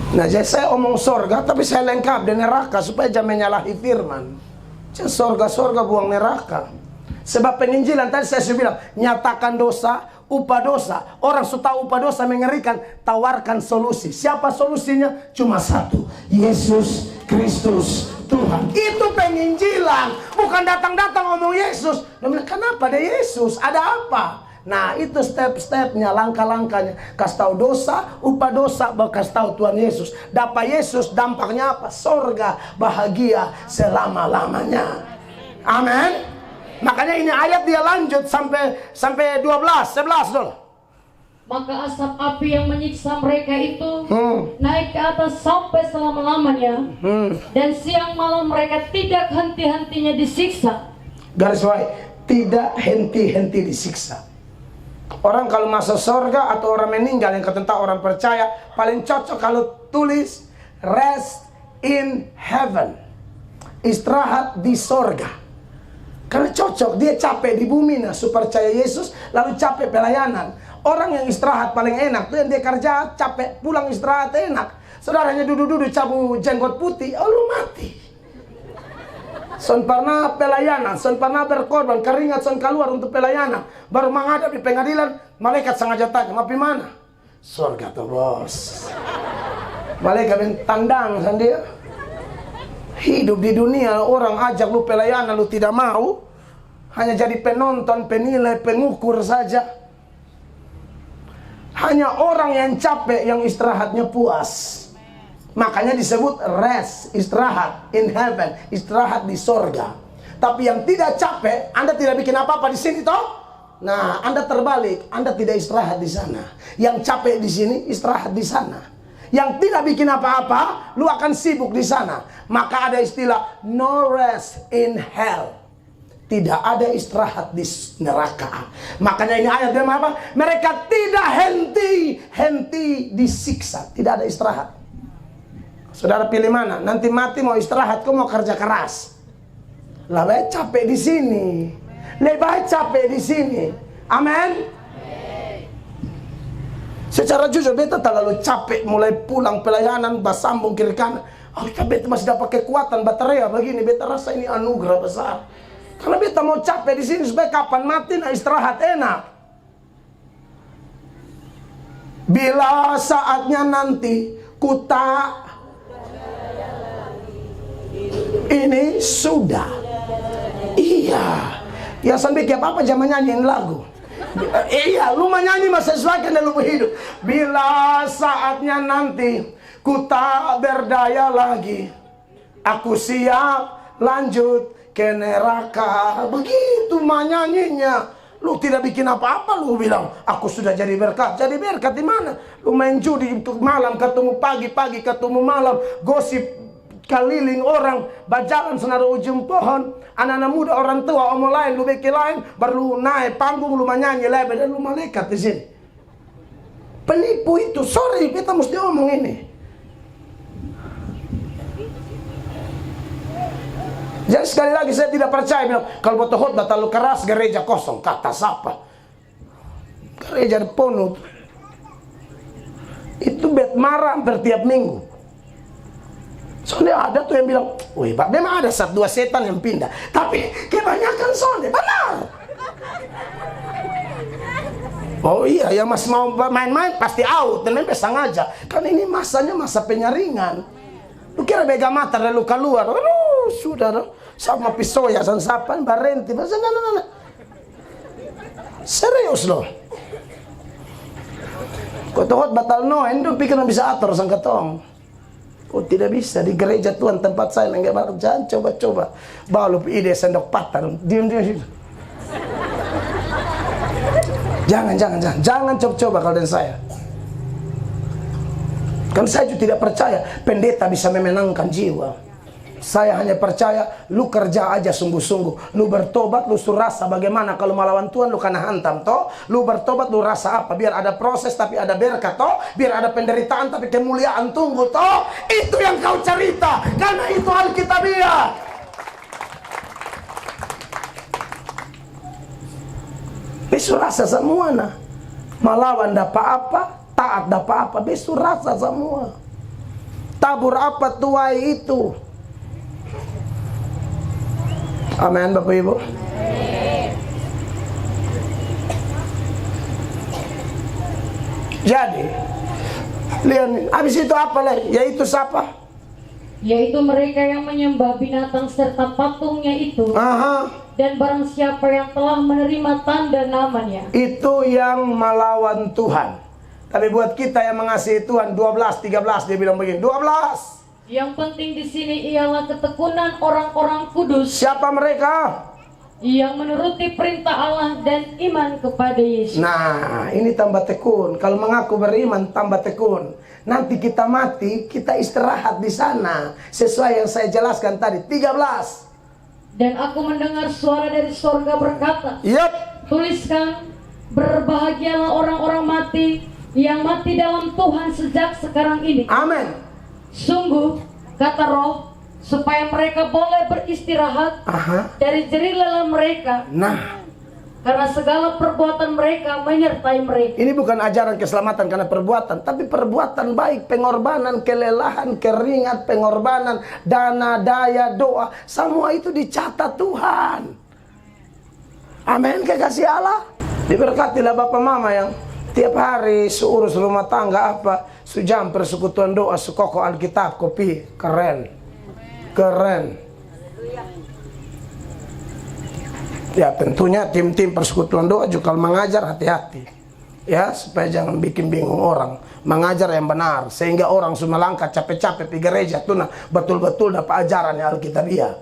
Nah, jadi saya omong sorga, tapi saya lengkap di neraka supaya jangan menyalahi firman. Jadi sorga buang neraka. Sebab penginjilan tadi saya sudah bilang, nyatakan dosa, upah dosa. Orang suka upah dosa mengerikan, tawarkan solusi. Siapa solusinya? Cuma satu, Yesus Kristus Tuhan. Itu penginjilan, bukan datang-datang ngomong Yesus. Dia bilang, kenapa ada Yesus? Ada apa? Nah, itu step-stepnya, langkah-langkahnya. Kasih tahu dosa, upah dosa, kasih tahu Tuhan Yesus. Dapat Yesus, dampaknya apa? Sorga, bahagia selama-lamanya. Amin. Makanya ini ayat dia lanjut sampai 12, 11 dulu. Maka asap api yang menyiksa mereka itu naik ke atas sampai selama-lamanya. Dan siang malam mereka tidak henti-hentinya disiksa. Garis bawahi, tidak henti-henti disiksa. Orang kalau masuk surga atau orang meninggal yang kata orang percaya, paling cocok kalau tulis rest in heaven. Istirahat di surga. Karena cocok, dia capek di bumi, nah super percaya Yesus, lalu capek pelayanan. Orang yang istirahat paling enak, tuh yang dia kerja capek, pulang istirahat enak. Saudaranya duduk-duduk cabut jenggot putih, oh lu mati. Son pernah pelayanan, son pernah berkorban, keringat son keluar untuk pelayanan. Baru menghadap di pengadilan, malaikat sengaja tanya, mapi mana? Surga tuh bos. Malaikat tandang sendiri. Hidup di dunia, orang ajak lu pelayanan, lu tidak mau. Hanya jadi penonton, penilai, pengukur saja. Hanya orang yang capek, yang istirahatnya puas. Makanya disebut rest, istirahat in heaven, istirahat di sorga. Tapi yang tidak capek, Anda tidak bikin apa-apa di sini toh? Nah, Anda terbalik, Anda tidak istirahat di sana. Yang capek di sini, istirahat di sana. Yang tidak bikin apa-apa, lu akan sibuk di sana. Maka ada istilah no rest in hell. Tidak ada istirahat di neraka. Makanya ini ayat yang apa? Mereka tidak henti disiksa. Tidak ada istirahat. Saudara pilih mana? Nanti mati mau istirahat, kau mau kerja keras. Lebih baik capek di sini. Lebih baik capek di sini. Amin. Secara jujur beta terlalu capek mulai pulang pelayanan, sambung kiri kanan. Oh, beta masih dapat kekuatan baterai begini. Beta rasa ini anugerah besar. Karena beta mau capek di sini supaya kapan mati nah istirahat enak. Bila saatnya nanti kuta ini sudah. Iya. Ya sampai kayak apa jangan nyanyiin lagu. Iya, lu menyanyi masa sesuaikan dan lu hidup. Bila saatnya nanti ku tak berdaya lagi, aku siap lanjut ke neraka. Begitu menyanyinya. Lu tidak bikin apa-apa, lu bilang aku sudah jadi berkat. Jadi berkat di mana? Lu main judi malam ketemu pagi ketemu malam, gosip keliling orang, berjalan senar ujung pohon, anak-anak muda, orang tua, omong lain, lu bikin lain, baru lu naik panggung, lu menyanyi lebar dan lu malaikat di sini. Penipu itu, sorry, kita mesti omong ini. Jadi sekali lagi saya tidak percaya bilang, kalau buat khotbah terlalu keras, gereja kosong, kata siapa? Gereja penuh. Itu bet marah hampir tiap minggu. Soalnya ada tuh yang bilang, wih Pak, memang ada satu dua setan yang pindah. Tapi kebanyakan soalnya, benar. Oh iya, yang masih mau main-main pasti out, dan sengaja. Kan ini masanya masa penyaringan. Lu kira bega mata lalu keluar, aduh sudah sama pisau ya sansapan barenti, nah. Serius loh. Kau tahu batal no, itu pikir bisa atur sang ketong. Oh tidak bisa di gereja Tuhan tempat saya enggak bakal. Jangan coba-coba bawa lu ide sendok patah, diam situ. Jangan coba-coba kalau dengan saya. Kan saya juga tidak percaya pendeta bisa memenangkan jiwa. Saya hanya percaya lu kerja aja sungguh-sungguh. Lu bertobat, lu rasa bagaimana kalau melawan Tuhan lu kena hantam toh. Lu bertobat, lu rasa apa? Biar ada proses tapi ada berkat toh. Biar ada penderitaan tapi kemuliaan tunggu toh. Itu yang kau cerita. Karena itu Alkitabiah. Besok rasa semua nah. Melawan dapat apa? Taat dapat apa? Besok rasa semua. Tabur apa tuai itu? Amin Bapak Ibu. Jadi lihat habis itu apa lagi? Yaitu siapa? Yaitu mereka yang menyembah binatang serta patungnya itu. Dan barang siapa yang telah menerima tanda namanya, itu yang melawan Tuhan. Tapi buat kita yang mengasihi Tuhan, 12, 13 dia bilang begini, 12. Yang penting di sini ialah ketekunan orang-orang kudus. Siapa mereka? Yang menuruti perintah Allah dan iman kepada Yesus. Nah, ini tambah tekun. Kalau mengaku beriman, tambah tekun. Nanti kita mati, kita istirahat di sana. Sesuai yang saya jelaskan tadi, 13. Dan aku mendengar suara dari sorga berkata, tuliskan, berbahagialah orang-orang mati yang mati dalam Tuhan sejak sekarang ini. Amin. Sungguh, kata Roh, supaya mereka boleh beristirahat dari jerih lelah mereka. Nah, karena segala perbuatan mereka menyertai mereka. ini bukan ajaran keselamatan karena perbuatan, tapi perbuatan baik, pengorbanan, kelelahan, keringat, pengorbanan, dana, daya, doa, semua itu dicatat Tuhan. Amin, kekasih Allah. Diberkatilah Bapak Mama yang tiap hari seurus rumah tangga apa, sejam persekutuan doa, sekoko Alkitab, kopi, keren. Ya tentunya tim-tim persekutuan doa juga kalau mengajar hati-hati. Ya supaya jangan bikin bingung orang. Mengajar yang benar sehingga orang semua langkah capek-capek di gereja tuh nah betul-betul dapat ajarannya Alkitabiah.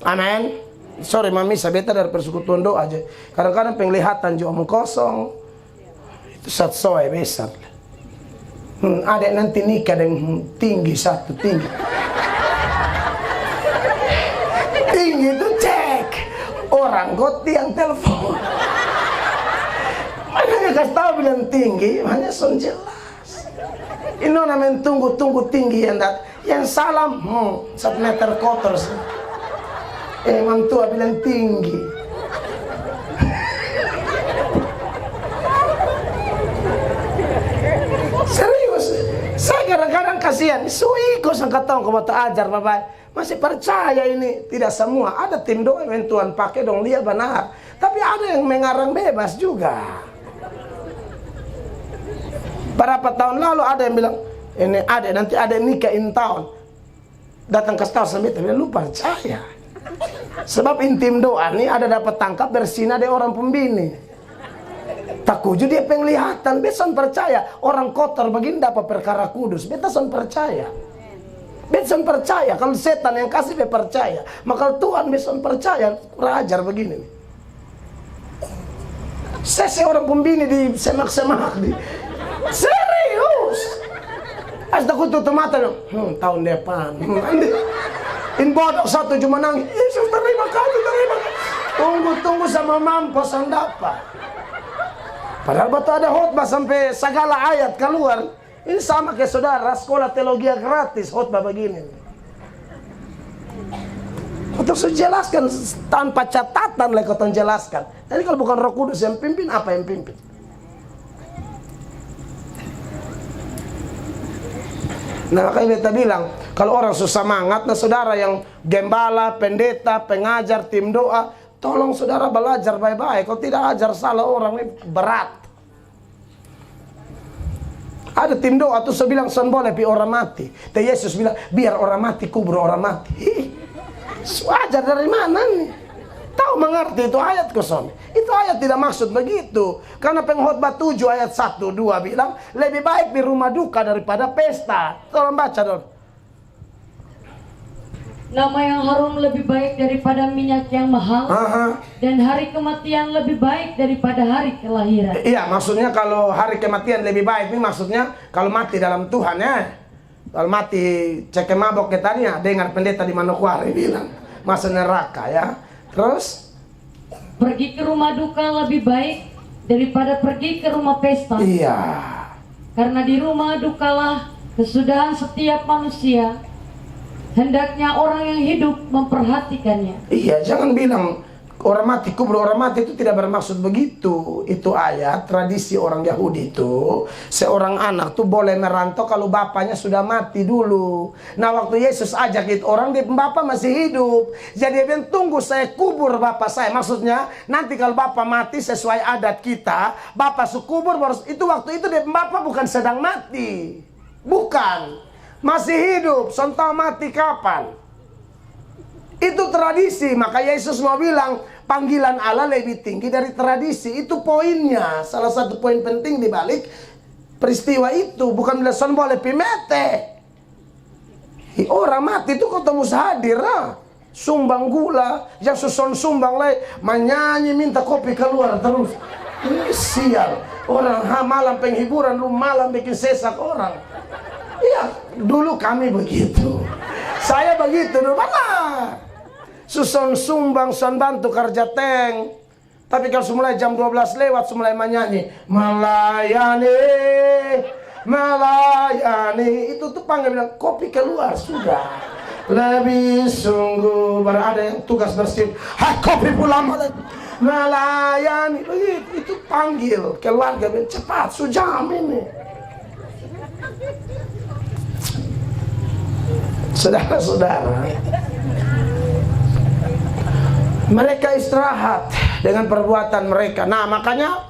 Amin. Sorry mami saya beta dari persekutuan doa aja. Kadang-kadang penglihatan juga omong kosong. Itu satu besar. Adek nanti nikah dengan tinggi satu tinggi. Tinggi itu cek orang goti yang telepon. Makanya kasih tahu bilang tinggi, hanya son jelas. Ini namanya tunggu tinggi yang salam 1 meter kotor. Emang tua bilang tinggi. Serius, saya kadang-kadang kasihan. Suiko sangkatong kau mau ajar bapak. Masih percaya ini tidak semua. Ada tim doa yang Tuhan pakai dong dia benar. Tapi ada yang mengarang bebas juga. Berapa tahun lalu ada yang bilang ini ada nanti ada nikah in town. Datang ke staf sampai tapi lu percaya. Sebab intim doa ini ada dapat tangkap bersina dari orang pembini. Takuju dia penglihatan, beson percaya. Orang kotor begini dapat perkara kudus, beson percaya. Beson percaya, kalau setan yang kasih dia percaya. Maka Tuhan beson percaya, rajar begini. Saya seorang pembini di semak-semak di serius. As aku tutup mata dong. Tahun depan. In bodoh satu cuma nangis. Yesus terima kasih. Tunggu sama mampus yang dapat. Padahal betul ada khotbah sampai segala ayat keluar. Ini sama kayak saudara sekolah teologi gratis khotbah begini. Untuk saya jelaskan tanpa catatan lah kau jelaskan. Jadi kalau bukan Roh Kudus yang pimpin, apa yang pimpin? Nah makanya kita bilang kalau orang susah semangat, nah saudara yang gembala, pendeta, pengajar, tim doa, tolong saudara belajar baik-baik. Kalau tidak ajar salah orang ini berat. Ada tim doa tuh saya bilang son boleh pi orang mati. Dan Yesus bilang biar orang mati kubur orang mati. Wajar dari mana nih? Tahu mengerti itu ayat kosong. Itu ayat tidak maksud begitu. Karena pengkhotbah 7 ayat 1, 2 bilang lebih baik di rumah duka daripada pesta. Tolong baca dong. Nama yang harum lebih baik daripada minyak yang mahal, dan hari kematian lebih baik daripada hari kelahiran. Iya, maksudnya kalau hari kematian lebih baik, ini maksudnya kalau mati dalam Tuhan ya. Kalau mati cek mabok ketanya, dengar pendeta di Manokwari bilang masuk neraka ya. Terus pergi ke rumah duka lebih baik daripada pergi ke rumah pesta. iya. Karena di rumah dukalah kesudahan setiap manusia. Hendaknya orang yang hidup memperhatikannya. Iya, jangan bilang orang mati kubur orang mati, itu tidak bermaksud begitu. Itu ayat tradisi orang Yahudi itu. Seorang anak tuh boleh merantau kalau bapaknya sudah mati dulu. Nah waktu Yesus ajak itu orang, dia bapak masih hidup. Jadi dia bilang tunggu saya kubur bapak saya. Maksudnya nanti kalau bapak mati sesuai adat kita, bapak kubur itu waktu itu dia bapak bukan sedang mati. Bukan. Masih hidup, sontak mati kapan? Itu tradisi, maka Yesus mau bilang panggilan Allah lebih tinggi dari tradisi. Itu poinnya, salah satu poin penting di balik peristiwa itu. Bukan bilang son boleh pimete. Orang mati itu kau temu hadir lah. Sumbang gula, yang susun sumbang lagi, menyanyi minta kopi keluar terus. Ini sial. Orang malam penghiburan, lu malam bikin sesak orang. Iya, dulu kami begitu. Saya begitu dulu, mana? Susun sumbang, son bantu kerja tank. Tapi kalau semulai jam 12 lewat, semulai menyanyi melayani, melayani. Itu tuh panggil bilang, kopi keluar, sudah. Lebih sungguh, baru ada yang tugas bersih. Hai kopi pulang, melayani. Begitu, itu panggil keluarga, cepat, sujam ini. Saudara-saudara, mereka istirahat dengan perbuatan mereka. Nah makanya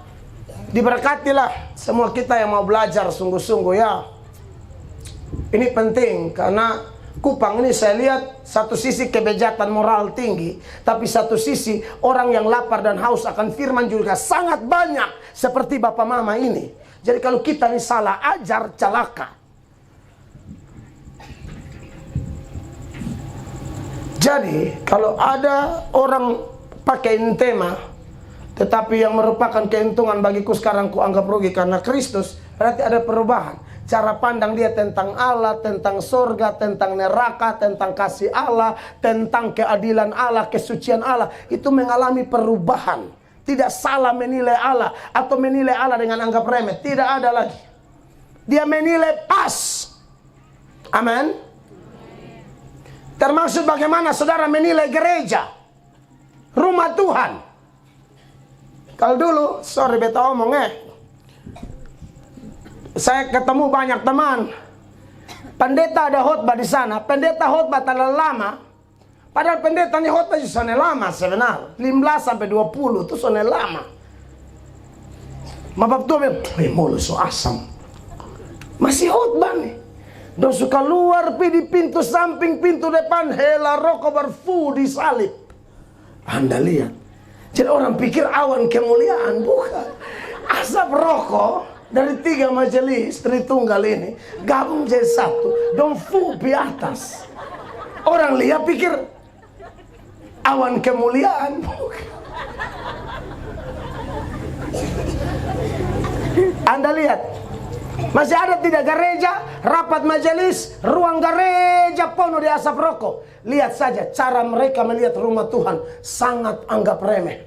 diberkatilah semua kita yang mau belajar sungguh-sungguh ya. Ini penting karena Kupang ini saya lihat satu sisi kebejatan moral tinggi, tapi satu sisi orang yang lapar dan haus akan firman juga sangat banyak seperti bapak mama ini. Jadi kalau kita ini salah ajar, celaka. Jadi kalau ada orang pakai tema tetapi yang merupakan keuntungan bagiku sekarang ku anggap rugi karena Kristus, berarti ada perubahan. Cara pandang dia tentang Allah, tentang surga, tentang neraka, tentang kasih Allah, tentang keadilan Allah, kesucian Allah, itu mengalami perubahan. Tidak salah menilai Allah atau menilai Allah dengan anggap remeh, tidak ada lagi. Dia menilai pas. Amin. Termasuk bagaimana saudara menilai gereja, rumah Tuhan. Kalau dulu, sorry beta omong saya ketemu banyak teman. Pendeta ada khotbah di sana, pendeta khotbah terlalu lama. Padahal pendeta ini khotbah sana lama sebenarnya, 15 sampai 20 itu sana lama. Mabab tuh mulut so asam. Masih khotbah nih. Dan suka luar di pintu samping, pintu depan, hela rokok berfu di salib. Anda lihat. Jadi orang pikir awan kemuliaan, bukan. Asap rokok dari 3 majelis Tritunggal ini gabung jadi satu, dan fu di atas. Orang lihat pikir awan kemuliaan, bukan. Anda lihat. Masih ada tidak gereja, rapat majelis, ruang gereja penuh di asap rokok. Lihat saja cara mereka melihat rumah Tuhan, sangat anggap remeh.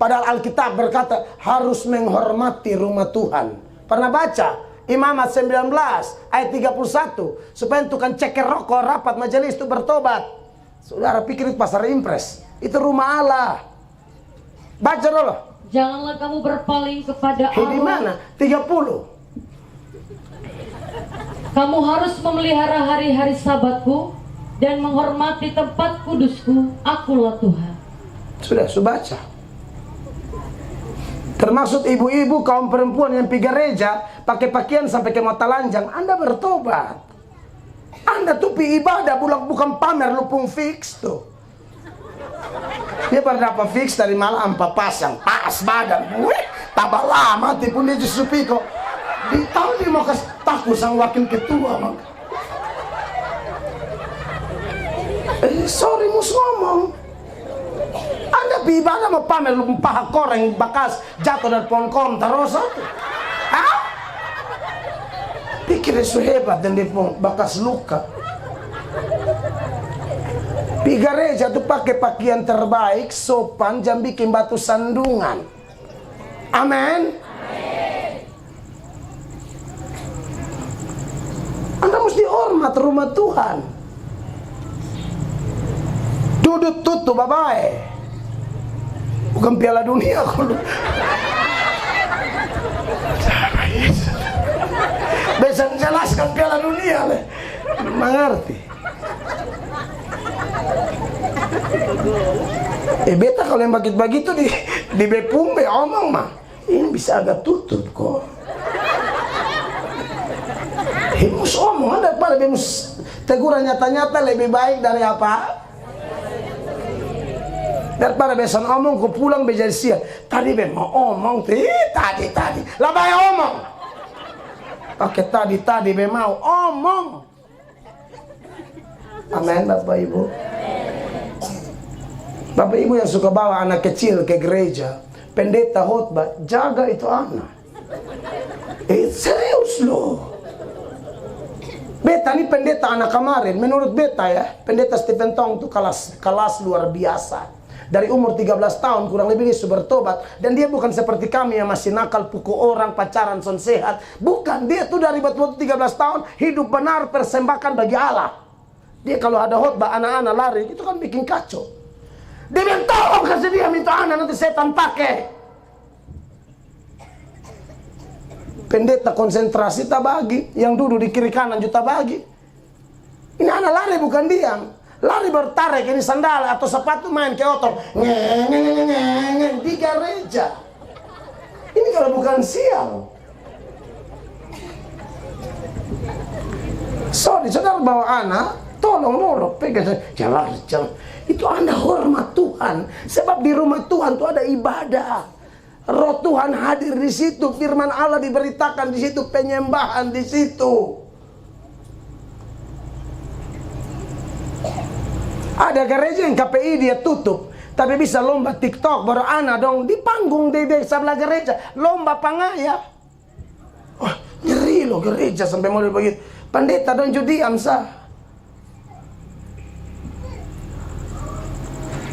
Padahal Alkitab berkata harus menghormati rumah Tuhan. Pernah baca Imamat 19 ayat 31, supaya tukang ceker rokok rapat majelis itu bertobat. Saudara pikir itu pasar impres, itu rumah Allah. Baca dulu. Janganlah kamu berpaling kepada Allah. Di mana? 30. Kamu harus memelihara hari-hari sabatku dan menghormati tempat kudusku. Akulah Tuhan. Sudah baca. Termasuk ibu-ibu, kaum perempuan yang pergi gereja pakai pakaian sampai ke mata lanjang, Anda bertobat. Anda tuh pergi ibadah, bukan pamer, lu pun fix tuh. Dia pada apa fix dari malam pasang, pas badan, wih, tambah lama, tipun dia justru piko. Di tahun dia mau kasih takut sang wakil ketua, mak. Sorry mus ngomong. Anda pergi ibadah mau pamer, lu paha koreng bakas jatuh dari pohon kom terus satu. Hah? Pikir itu hebat dan dia bakas luka. Pergi gereja tuh pakai pakaian terbaik, sopan, jangan bikin batu sandungan. Amin. Anda mesti hormat rumah Tuhan. Duduk tutup babai. Bukan Piala Dunia kalau. Bisa jelaskan Piala Dunia le. Mengerti. Beta kalau yang begitu di bepung be omong mah. Ini bisa agak tutup kok. Mus omong ada apa lebih mus teguran nyata-nyata lebih baik dari apa? Daripada besan omong ku pulang be jadi sial. Tadi be mau omong tadi. Lah bae omong. Pakai tadi be mau omong. Amin Bapak Ibu. Bapak Ibu yang suka bawa anak kecil ke gereja, pendeta khotbah, jaga itu anak. Serius loh. Beta ini pendeta anak kemarin, menurut beta ya, pendeta Stephen Tong itu kelas luar biasa. Dari umur 13 tahun kurang lebih dia sudah bertobat. Dan dia bukan seperti kami yang masih nakal, pukul orang, pacaran, son sehat. Bukan, dia tuh dari waktu 13 tahun hidup benar, persembahkan bagi Allah. Dia kalau ada khotbah anak-anak lari, itu kan bikin kacau. Dia bilang, tolong kasih dia minta anak, nanti setan pakai. Pendeta konsentrasi tak bagi, yang duduk di kiri kanan juta bagi. Ini anak lari bukan diam. Lari bertarik ini sandal atau sepatu main ke otong. Di gereja. Ini kalau bukan sial. Sorry, saudara bawa anak, tolong pegang. Jangan. Itu Anda hormat Tuhan. Sebab di rumah Tuhan itu ada ibadah. Roh Tuhan hadir di situ, firman Allah diberitakan di situ, penyembahan di situ. Ada gereja yang KPI dia tutup, tapi bisa lomba TikTok baru anak dong di panggung di sebelah gereja, lomba pangaya. Oh, ngeri loh gereja sampai model begitu. Pendeta dong diam sah.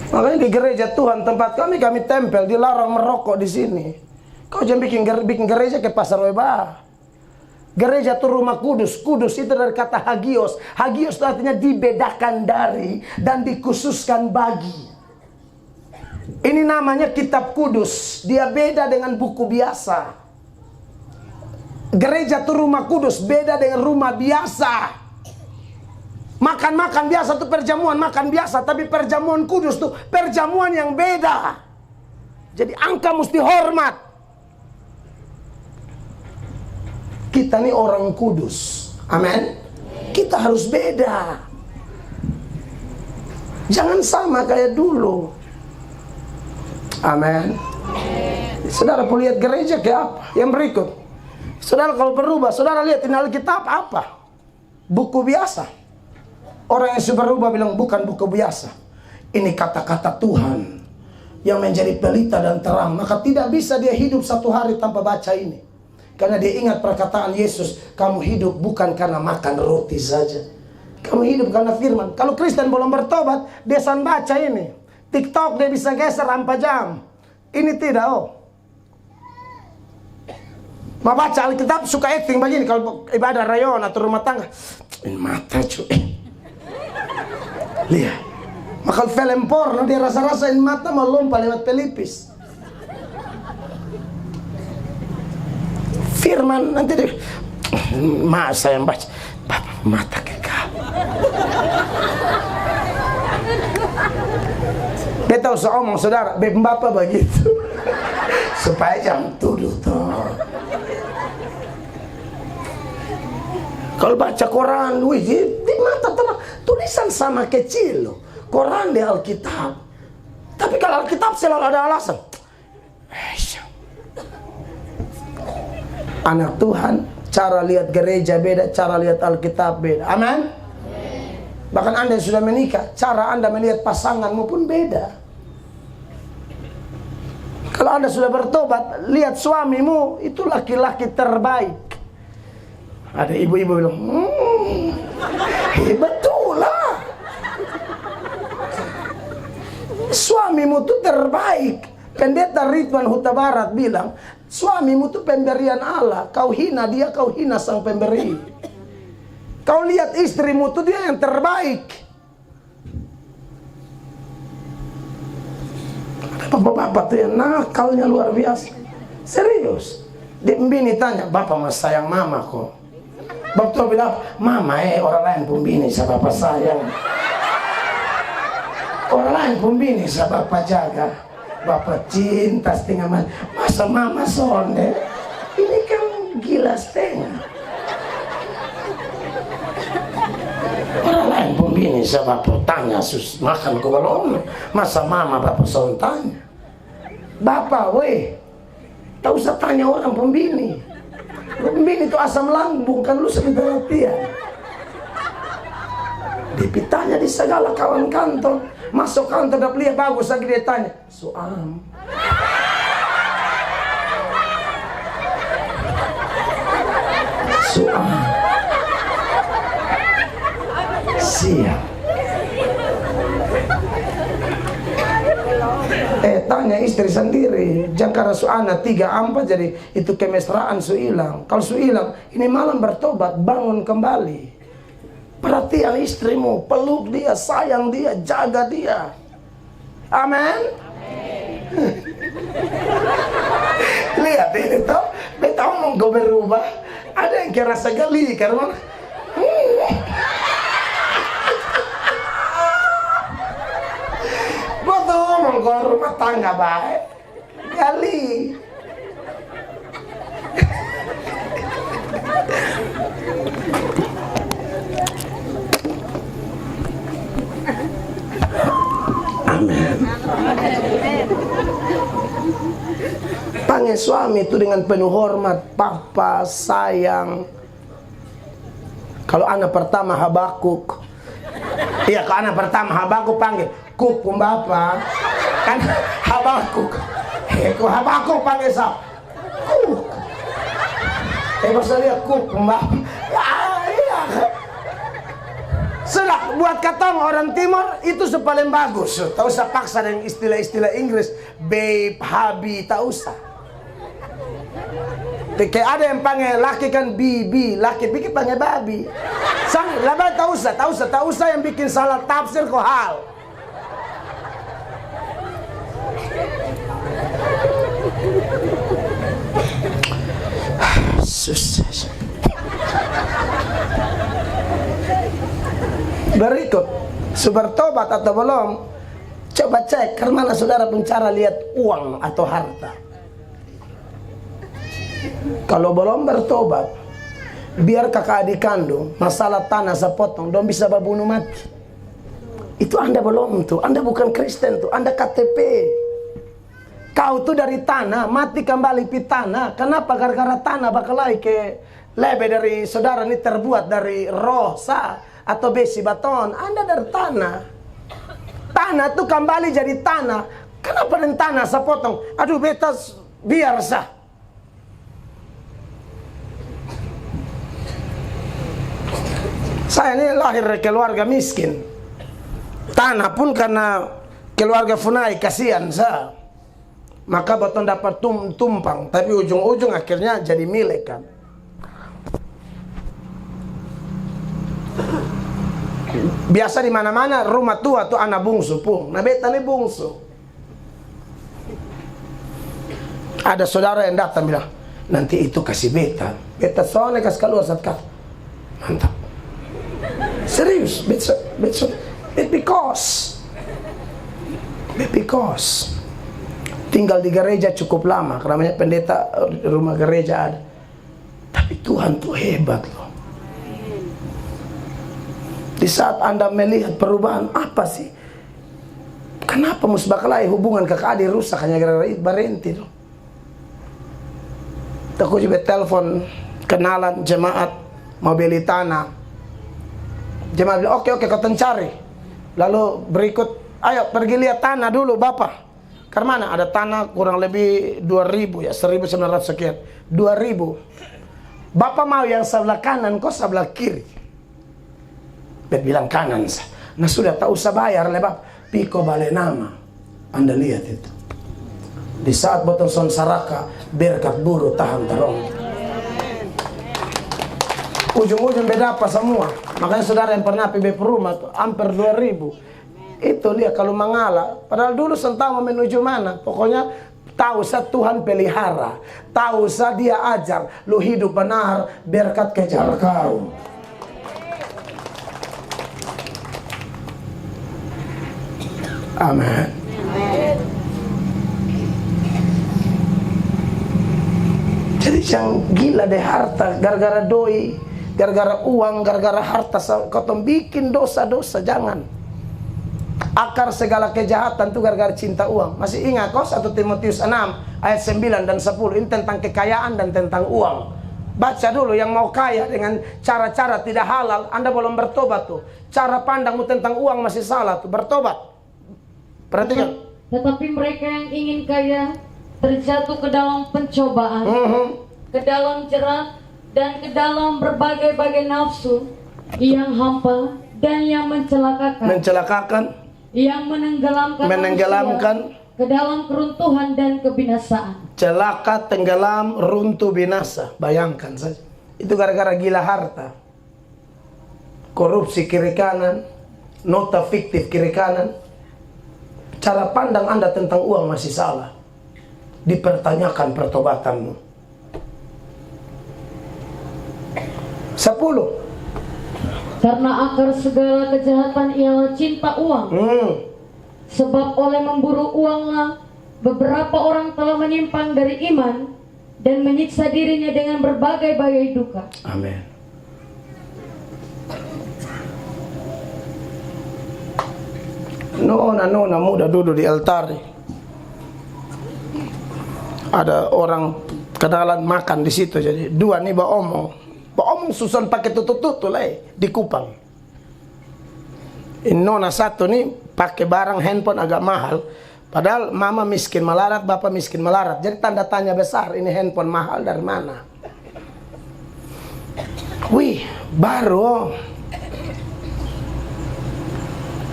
Makanya di gereja Tuhan tempat kami tempel dilarang merokok di sini. Kau jangan bikin gereja ke pasar weba. Gereja itu rumah kudus. Kudus itu dari kata hagios. Hagios itu artinya dibedakan dari dan dikhususkan bagi. Ini namanya kitab kudus. Dia beda dengan buku biasa. Gereja itu rumah kudus, beda dengan rumah biasa. Makan biasa itu perjamuan, makan biasa. Tapi perjamuan kudus itu perjamuan yang beda. Jadi angka mesti hormat. Kita ini orang kudus. Amin. Kita harus beda. Jangan sama kayak dulu. Amin. Saudara perlu lihat gereja kayak apa? Yang berikut. Saudara kalau berubah, saudara lihat ini Alkitab apa? Buku biasa. Orang yang sudah berubah bilang bukan buku biasa. Ini kata-kata Tuhan yang menjadi pelita dan terang. Maka tidak bisa dia hidup satu hari tanpa baca ini. Karena dia ingat perkataan Yesus, kamu hidup bukan karena makan roti saja. Kamu hidup karena firman. Kalau Kristen belum bertobat, dia san baca ini. TikTok dia bisa geser 4 jam. Ini tidak, Mau baca Alkitab suka acting begini. Kalau ibadah rayon atau rumah tangga, ini mata cuy. Lihat. Maka film porno dia rasa-rasain mata mau lompat lewat pelipis. Firman nanti dia masa yang baca Bapak mata kekal. Dia tahu seomong saudara, bapak begitu. supaya jangan tuduh tuh. Kalau baca Quran, wih, di mata tenang, tulisan sama kecil loh. Quran di Alkitab. Tapi kalau Alkitab selalu ada alasan. Anak Tuhan, cara lihat gereja beda, cara lihat Alkitab beda. Amin. Bahkan Anda yang sudah menikah, cara Anda melihat pasanganmu pun beda. Kalau Anda sudah bertobat, lihat suamimu itu laki-laki terbaik. Ada ibu-ibu bilang, betul lah. Suamimu itu terbaik. Pendeta Ridwan Huta Barat bilang, suamimu itu pemberian Allah. Kau hina dia, kau hina sang pemberi. Kau lihat istrimu itu dia yang terbaik. Bapak-bapak tuh yang nakalnya luar biasa. Serius. Bini tanya, bapak mas sayang mama kok. Bapak tuh bilang, mama orang lain pun bini sa bapak sayang. Orang lain pun bini sa bapak jaga. Bapak cinta setengah mati. Masa mama sonde? Ini kan gila setengah. Orang lain pun bini sa bapak tanya sus makan ke belum. Masa mama bapak son tanya. Bapak weh, tak usah tanya orang pembini. Pembini itu asam lambung, kan lu sering perhatian. Dipitanya di segala kawan kantor. Masuk kantor dapat lihat bagus lagi dia tanya. Suam. Suam. Siap. Tanya istri sendiri, jangan karena suana 3-4 jadi itu kemesraan su hilang. Kalau su hilang, ini malam bertobat, bangun kembali. Perhatian istrimu, peluk dia, sayang dia, jaga dia. Amin. Lihat ini tuh, beta ngomong gue berubah. Ada yang kira rasa geli karena ngomong ke rumah tangga baik kali. Amin. Panggil suami itu dengan penuh hormat, papa, sayang. Kalau anak pertama Habakuk, iya kalau anak pertama Habakuk panggil Kuk pembapa kan Habakuk. Kok Habakuk panggil sap Kuk. Pas lihat Kuk pembapa. Iya. Sudah buat katong orang timur itu paling bagus. Tak usah paksa dengan istilah-istilah Inggris, babe, habi, tak usah. Kayak ada yang panggil laki kan bibi, laki pikir panggil babi. Sang, labah tak usah yang bikin salah tafsir kok hal. Berikut, bertobat atau belum? Coba cek kemana saudara pun cara lihat uang atau harta. Kalau belum bertobat, biar kakak adik kandung masalah tanah sepotong, dong bisa babunuh mati. Itu Anda belum tuh, Anda bukan Kristen tuh, Anda KTP. Kau tuh dari tanah, mati kembali pi tanah. Kenapa? Gara-gara tanah bakal lagi ke lebe dari saudara ini terbuat dari roh, sa, atau besi baton. Anda dari tanah. Tanah tuh kembali jadi tanah. Kenapa dengan tanah sepotong? Aduh beta biar sah. Saya ini lahir dari keluarga miskin. Tanah pun karena keluarga Funai kasihan sah. Maka baton dapat tumpang, tapi ujung-ujung akhirnya jadi milik kan. Biasa di mana-mana rumah tua tuh anak bungsu pun. Nah beta nih bungsu. Ada saudara yang datang bilang, nanti itu kasih beta. Beta soalnya kasih keluar saat kata. Mantap. Serius, because tinggal di gereja cukup lama, karena pendeta rumah gereja ada. Tapi Tuhan tuh hebat loh. Di saat Anda melihat perubahan, apa sih? Kenapa musbakalai hubungan kakak adik rusak hanya gara-gara berhenti loh? Aku juga telepon kenalan jemaat mau beli tanah. Jemaat bilang, oke kau cari. Lalu berikut, ayo pergi lihat tanah dulu Bapak. Karena mana ada tanah kurang lebih 2.000 ya, 1.900 sekian, 2.000. Bapak mau yang sebelah kanan, kau sebelah kiri. Bet bilang kanan sah. Nah sudah tak usah bayar lebab. Piko bale nama. Anda lihat itu. Di saat botol son saraka, berkat buru tahan tarong. Ujung-ujung beda apa semua. Makanya saudara yang pernah pergi rumah tuh, hampir 2.000. Itu lihat kalau mengalah. Padahal dulu sentang mau menuju mana. Pokoknya tahu sah Tuhan pelihara. Tahu sah dia ajar. Lu hidup benar, berkat kejar kau. Amin. Jadi yang gila deh harta, gara-gara doi, gara-gara uang, gara-gara harta, kau bikin dosa-dosa, jangan. Akar segala kejahatan itu gara-gara cinta uang. Masih ingat kau 1 Timotius 6 ayat 9 dan 10, ini tentang kekayaan dan tentang uang. Baca dulu, yang mau kaya dengan cara-cara tidak halal, Anda belum bertobat tuh. Cara pandangmu tentang uang masih salah tuh, bertobat. Perhatikan. Tetapi mereka yang ingin kaya terjatuh ke dalam pencobaan, ke dalam jerat, dan ke dalam berbagai-bagai nafsu yang hampa dan yang mencelakakan, yang menenggelamkan manusia ke dalam keruntuhan dan kebinasaan. Celaka, tenggelam, runtuh, binasa. Bayangkan saja. Itu gara-gara gila harta. Korupsi kiri kanan, nota fiktif kiri kanan. Cara pandang Anda tentang uang masih salah. Dipertanyakan pertobatanmu. 10. Karena akar segala kejahatan ialah cinta uang. Sebab oleh memburu uanglah beberapa orang telah menyimpang dari iman dan menyiksa dirinya dengan berbagai-bagai duka. Amin. Nona muda duduk di altar. Ada orang kenalan makan di situ, jadi dua nih omong susun pakai tutup lah di Kupang. Nona satu nih pakai barang handphone agak mahal, padahal mama miskin melarat, bapak miskin melarat. Jadi tanda tanya besar, ini handphone mahal dari mana? Wih, baru.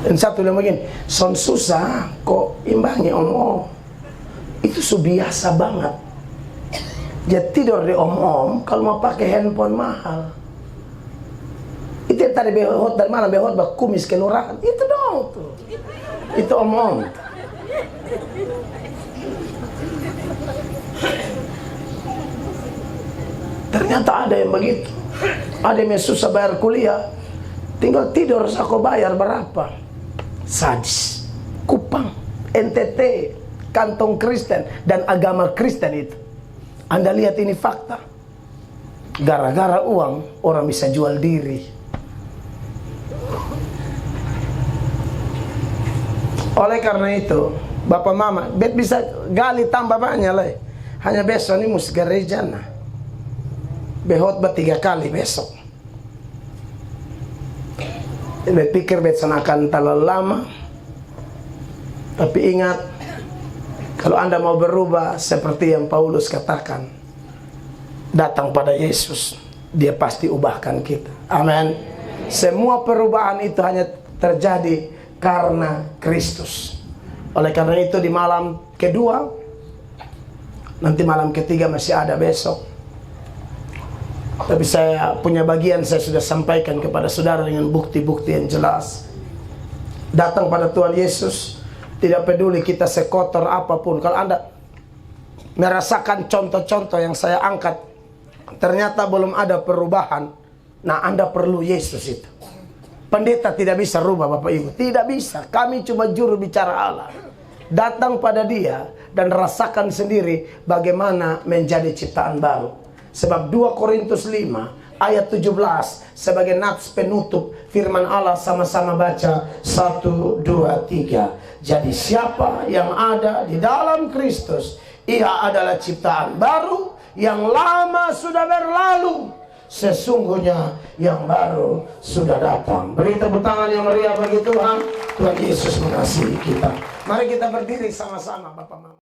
Dan satu bilang begini, son susah kok imbangi om-om. Itu biasa banget. Dia tidur di om-om kalau mau pakai handphone mahal. Itu yang tadi behot dari mana? Behot bak kumis kelurahan. Itu dong tuh. Itu om-om. Ternyata ada yang begitu. Ada yang susah bayar kuliah, tinggal tidur aku bayar berapa. Sadis. Kupang, NTT, kantong Kristen dan agama Kristen itu. Anda lihat ini fakta. Gara-gara uang orang bisa jual diri. Oleh karena itu, Bapak Mama, bet bisa gali tambah banyak lah. Hanya besok ini mus gereja nah. Behot 3 kali besok. Bet pikir bet akan terlalu lama. Tapi ingat, kalau Anda mau berubah seperti yang Paulus katakan, datang pada Yesus, dia pasti ubahkan kita. Amin. Semua perubahan itu hanya terjadi karena Kristus. Oleh karena itu di malam kedua, nanti malam ketiga masih ada besok. Tapi saya punya bagian, saya sudah sampaikan kepada saudara dengan bukti-bukti yang jelas. Datang pada Tuhan Yesus, tidak peduli kita sekotor apapun. Kalau Anda merasakan contoh-contoh yang saya angkat, ternyata belum ada perubahan, nah Anda perlu Yesus itu. Pendeta tidak bisa rubah Bapak Ibu, tidak bisa. Kami cuma juru bicara Allah. datang pada dia dan rasakan sendiri bagaimana menjadi ciptaan baru. Sebab 2 Korintus 5 ayat 17 sebagai nats penutup firman Allah, sama-sama baca 1, 2, 3. Jadi siapa yang ada di dalam Kristus, ia adalah ciptaan baru, yang lama sudah berlalu, sesungguhnya yang baru sudah datang. Beri tepuk tangan yang meriah bagi Tuhan. Tuhan Yesus mengasihi kita. Mari kita berdiri sama-sama, Bapak Mama.